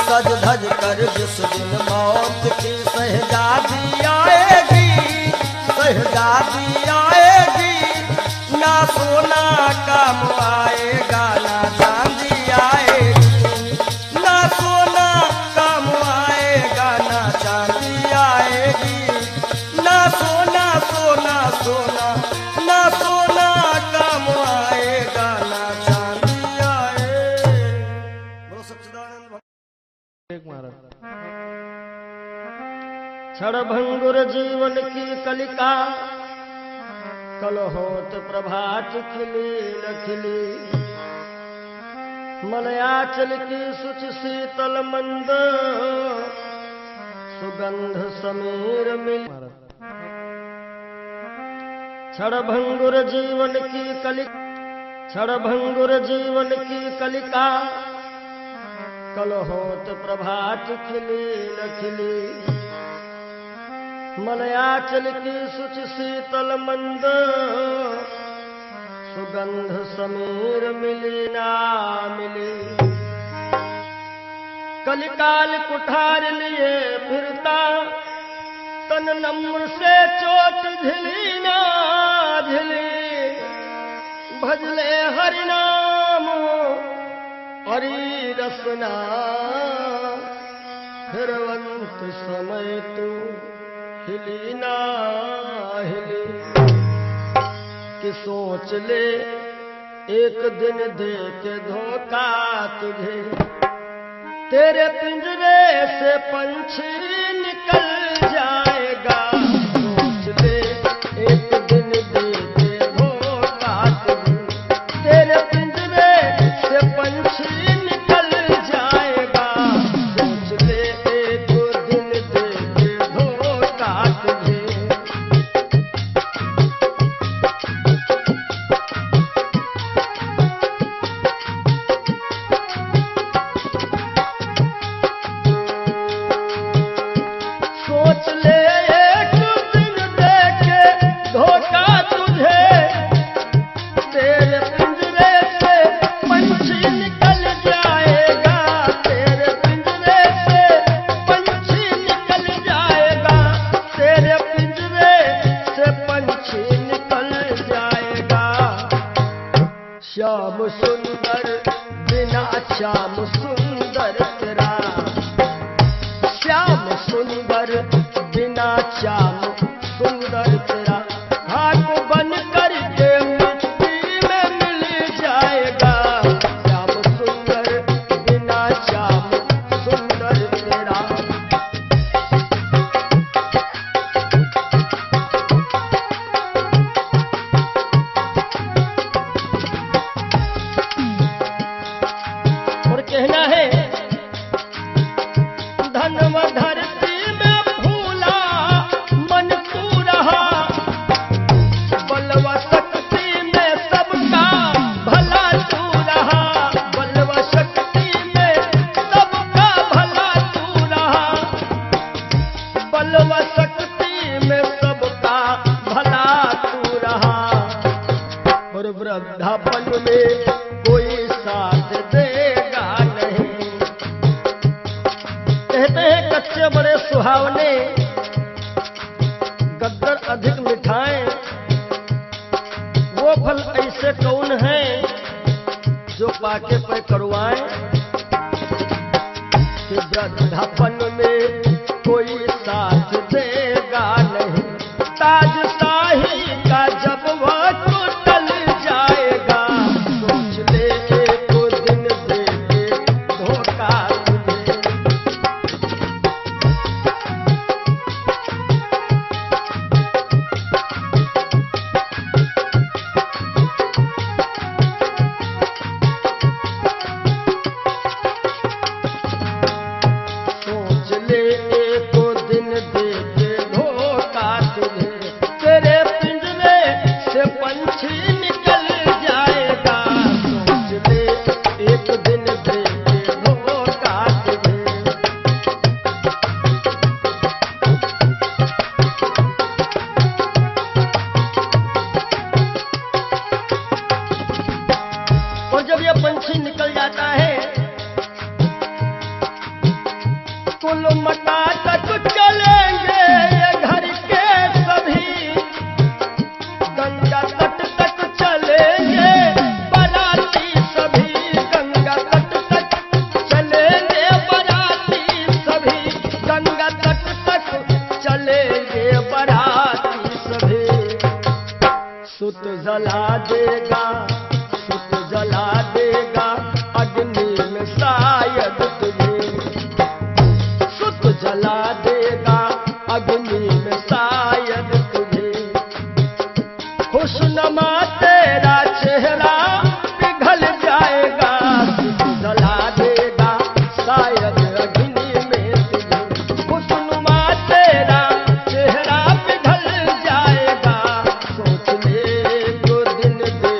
सज धज कर जिस दिन मौत की शहजादी आएगी, शहजादी आएगी। ना सोना काम आएगा, ना चांदी आएगी। ना सोना काम आएगा, ना चांदी आएगी। ना सोना सोना सोना, ना सोना काम आएगा, ना चांदी आएगी। बोलो सच्चिदानंद महाराज। क्षणभंगुर जीवन की कलिका, कल होत प्रभात खिली न खिली। मलयाचल की सुच शीतल मंद, सुगंध समीर मिल। क्षणभंगुर जीवन की कलिका, क्षणभंगुर जीवन की कलिका। कल होत प्रभात खिली न खिली। मलयाचल की सुच शीतल मंद, सुगंध समीर मिली ना मिली। कलिकाल कुठार लिए फिरता, तन नम्र से चोट झिली ना झिली। भजले हरि नाम हरि रसना, फिरवंत समय तू हिली ना हिली। कि सोच ले एक दिन दे के धोखा तुझे, तेरे पिंजरे से पंछी निकल जाएगा। सोच ले एक दिन दे के धोखा तुझे, तेरे पिंजरे से पंछी निकल जाएगा। सोच ले एक दिन दे के धोखा तुझे। कहना है धनव धरती में फूला मन तू रहा, बलवा शक्ति में सबका भला तू रहा, बलवा शक्ति में सबका भला तू रहा, बलवा शक्ति में सबका भला तू रहा। और वृद्धापन में कोई साथ देगा नहीं। कहते हैं कच्चे बड़े सुहावने, गद्दर अधिक मिठाएं, वो फल ऐसे कौन है जो पाके पे करवाएं। कि वृद्धापन में कोई साथ देगा नहीं, ताज शाही का जब वह टूटल जाएगा, सोच ले एक दिन दे के धोखा तुझे। सोच ले एक दिन दे के धोखा तुझे, तेरे पिंजरे से पंछी निकल जाएगा, सोच ले एक दिन दे के धोखा तुझे। और जब यह पंछी निकल जाता है, कुल मटा तक चलेंगे ये घर के सभी, गंगा तट तक चलेंगे बाराती सभी, गंगा तट तक चलेंगे बाराती सभी, गंगा तट तक चलेंगे बाराती सभी। सुत जला देगा, सुत जला देगा अग्नि में शायद तुझे, सुत जला देगा अग्नि में शायद तुझे। खुशनुमा तेरा चेहरा पिघल जाएगा, सुत जला देगा शायद अग्नि में तुझे। खुशनुमा तेरा चेहरा पिघल जाएगा, सोच ले जो दिन दे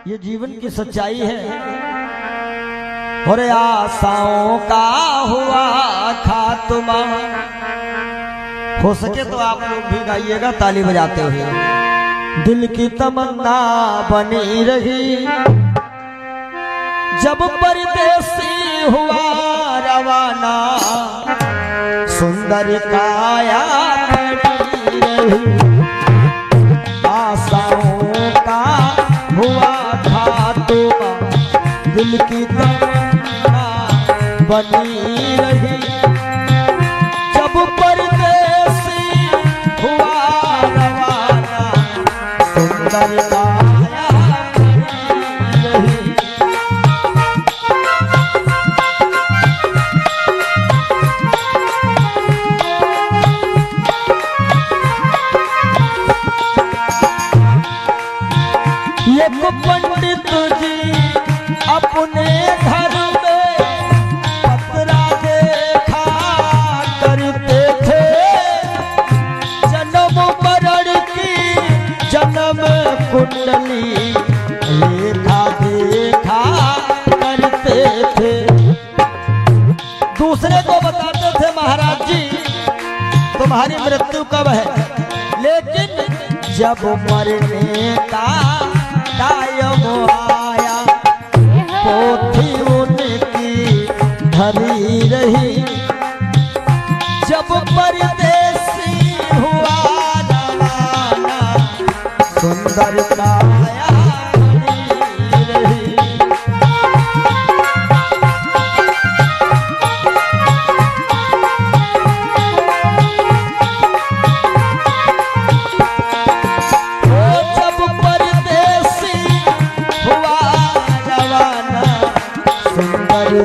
ये जीवन की सच्चाई है। और आशाओं का हुआ खात्मा। हो सके तो आप लोग भी गाइएगा ताली बजाते हुए। दिल की तमन्ना बनी रही जब परदेसी हुआ रवाना, सुंदर काया खड़ी रही। आशाओं का हुआ खात्मा, दिल की तमन्ना बनी रही जब परदेसी हुआ रवाना, सुंदर काया खड़ी रही। एक पंडित जी अपने घर में पतरा देखा करते थे, जन्म मरण की जन्म कुंडली लेखा देखा करते थे। दूसरे को बताते थे महाराज जी तुम्हारी मृत्यु कब है, लेकिन जब मरने का टाइम आया पोथी उनकी धरी रही। जब परदेसी हुआ रवाना, सुंदर काया खड़ी रही।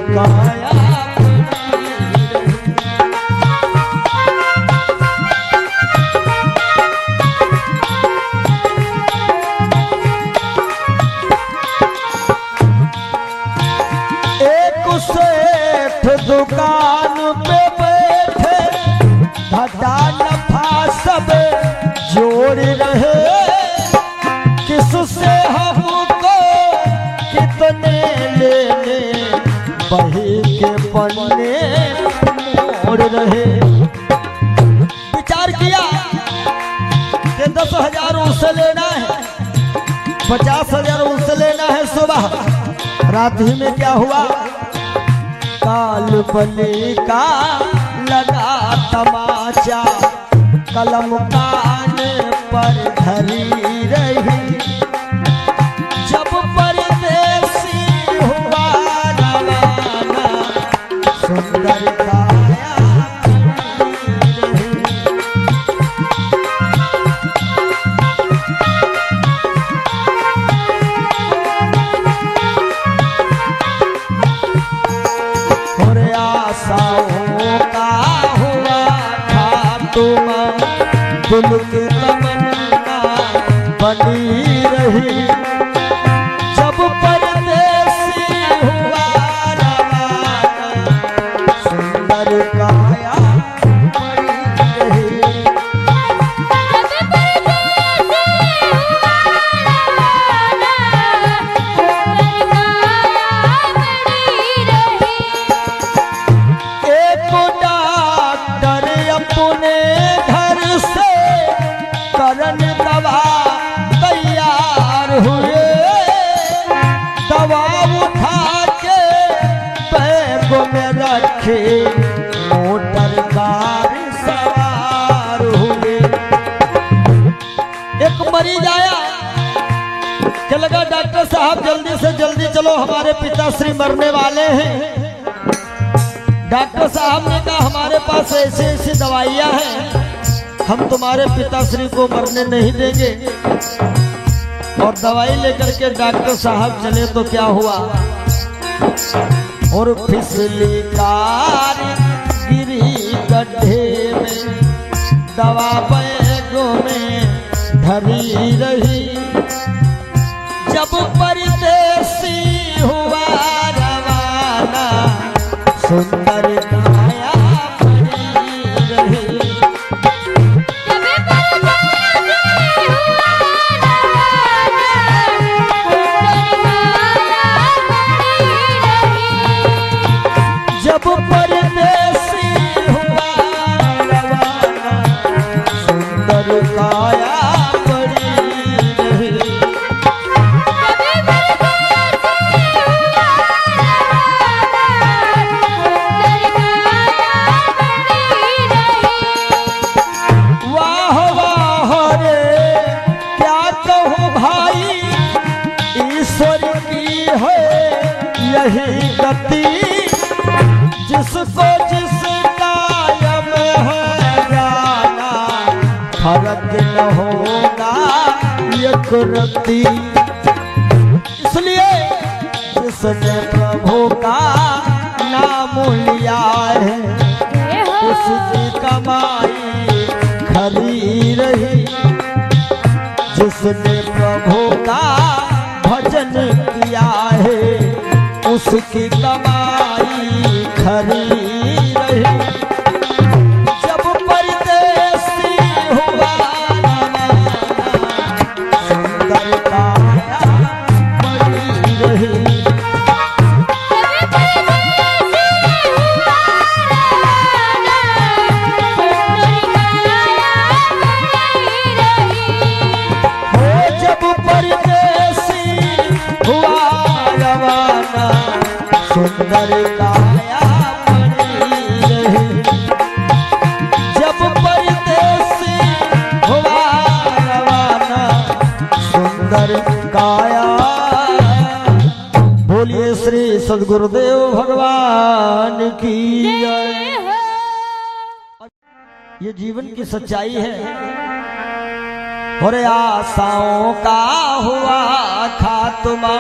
काया एक सेठ दुकान पे बैठे, घाटा नफा सब जोड़ रहे। किससे हमको कितने लेने, बही के पन्ने मोड़ रहे। विचार किया कि 10,000 उससे लेना है, 50,000 उससे लेना है। सुबह रात ही में क्या हुआ, काल बली का लगा तमाचा, कलम कान पर धरी रही। जब परदेसी हुआ रवाना, सुंदर काया खड़ी रही। और आशाओं का हुआ खात्मा, दिल की तमन्ना बनी रही जब परदेसी हुआ रवाना, सुंदर काया खड़ी रही। एक डॉक्टर अपने घर से करन दवा तैयार हुए। दवा उठा के बैग में रखे, मोटर कार सवार हुए। एक मरीज आया कि लगा डॉक्टर साहब जल्दी से जल्दी चलो, हमारे पिताश्री मरने वाले हैं। डॉक्टर साहब ने कहा हमारे पास ऐसी ऐसी दवाइयां हैं, हम तुम्हारे पिताश्री को मरने नहीं देंगे। और दवाई लेकर के डॉक्टर साहब चले तो क्या हुआ, और फिसली कार गिरी गड्ढे में, दवा बैगों में धरी रही। जब परदेसी हुआ रवाना, सुंदर काया खड़ी रही। यही गति जिसको जिस कायम है जाना, फर्क न होगा ये कुर्ती। इसलिए जिसने प्रभु का नाम लिया है उसकी कमाई खरी रही। जिसने प्रभु का भजन किया है उसकी कमाई खरी रही। जब परदेसी हुआ सुंदर काया बनी रही। सुंदर काया बनी रही। जब परदेसी हुआ रवाना सुंदर काया। बोलिए श्री सद्गुरुदेव भगवान की जय। ये जीवन की सच्चाई है। और आशाओं का हुआ खात्मा।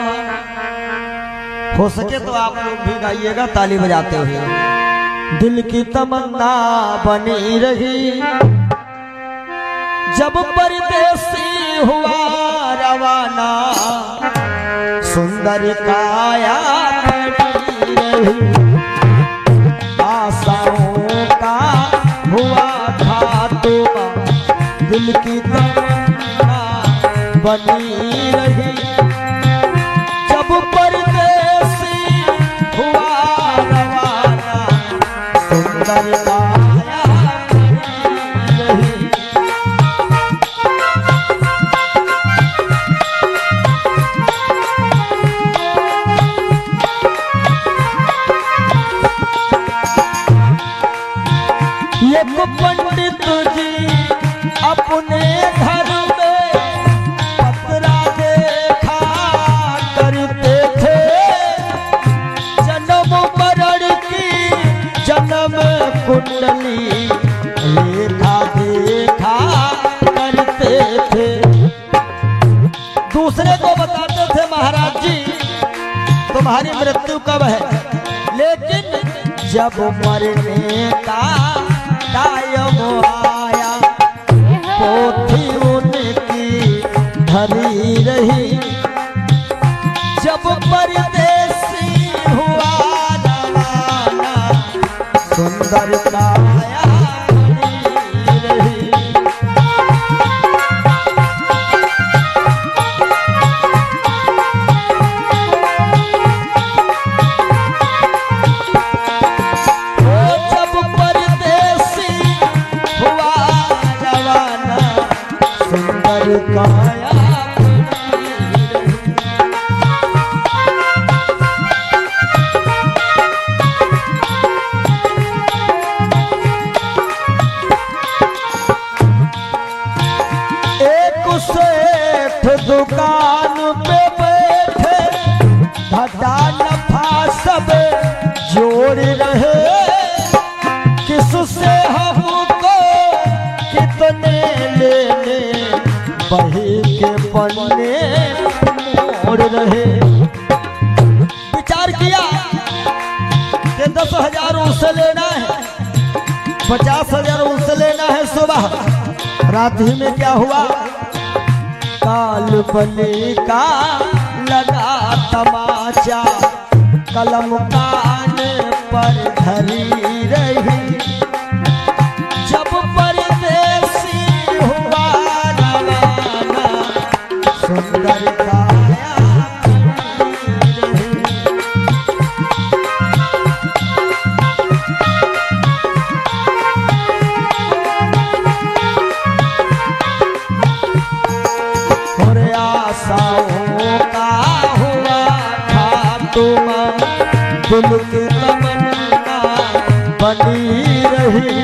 हो सके तो आप लोग भी गाइएगा ताली बजाते हुए। दिल की तमन्ना बनी रही जब परदेसी हुआ रवाना सुंदर काया बनी रही। आशाओं का हुआ खात्मा दिल की तमन्ना बनी रही जब परदेसी हुआ रवाना सुंदर काया बनी रही। एक पंडित जी अपने घर में पतरा देखा करते थे। जन्म मरण की जन्म कुंडली लेखा देखा करते थे। दूसरे को बताते थे महाराज जी तुम्हारी मृत्यु कब है, लेकिन जब मरने का टाइम आया पोथी उनकी धरी रही। जब परदेसी हुआ रवाना सुंदर काया बनी रही। जब परदेसी हुआ रवाना सुंदर काया सेठ दुकान पे बैठे घाटा नफा सब जोड़ रहे। किससे हमको कितने लेने बही के पन्ने मोड़ रहे। विचार किया कि 10,000 उससे लेना है, 50,000 उससे लेना है। सुबह रात ही में क्या हुआ, काल बने का लगा तमाचा कलम कान पर धरी रही। जब परदेसी हुआ रवाना सुंदर काया बनी रही। आशाओं का हुआ खात्मा दिल की तमन्ना बनी रही।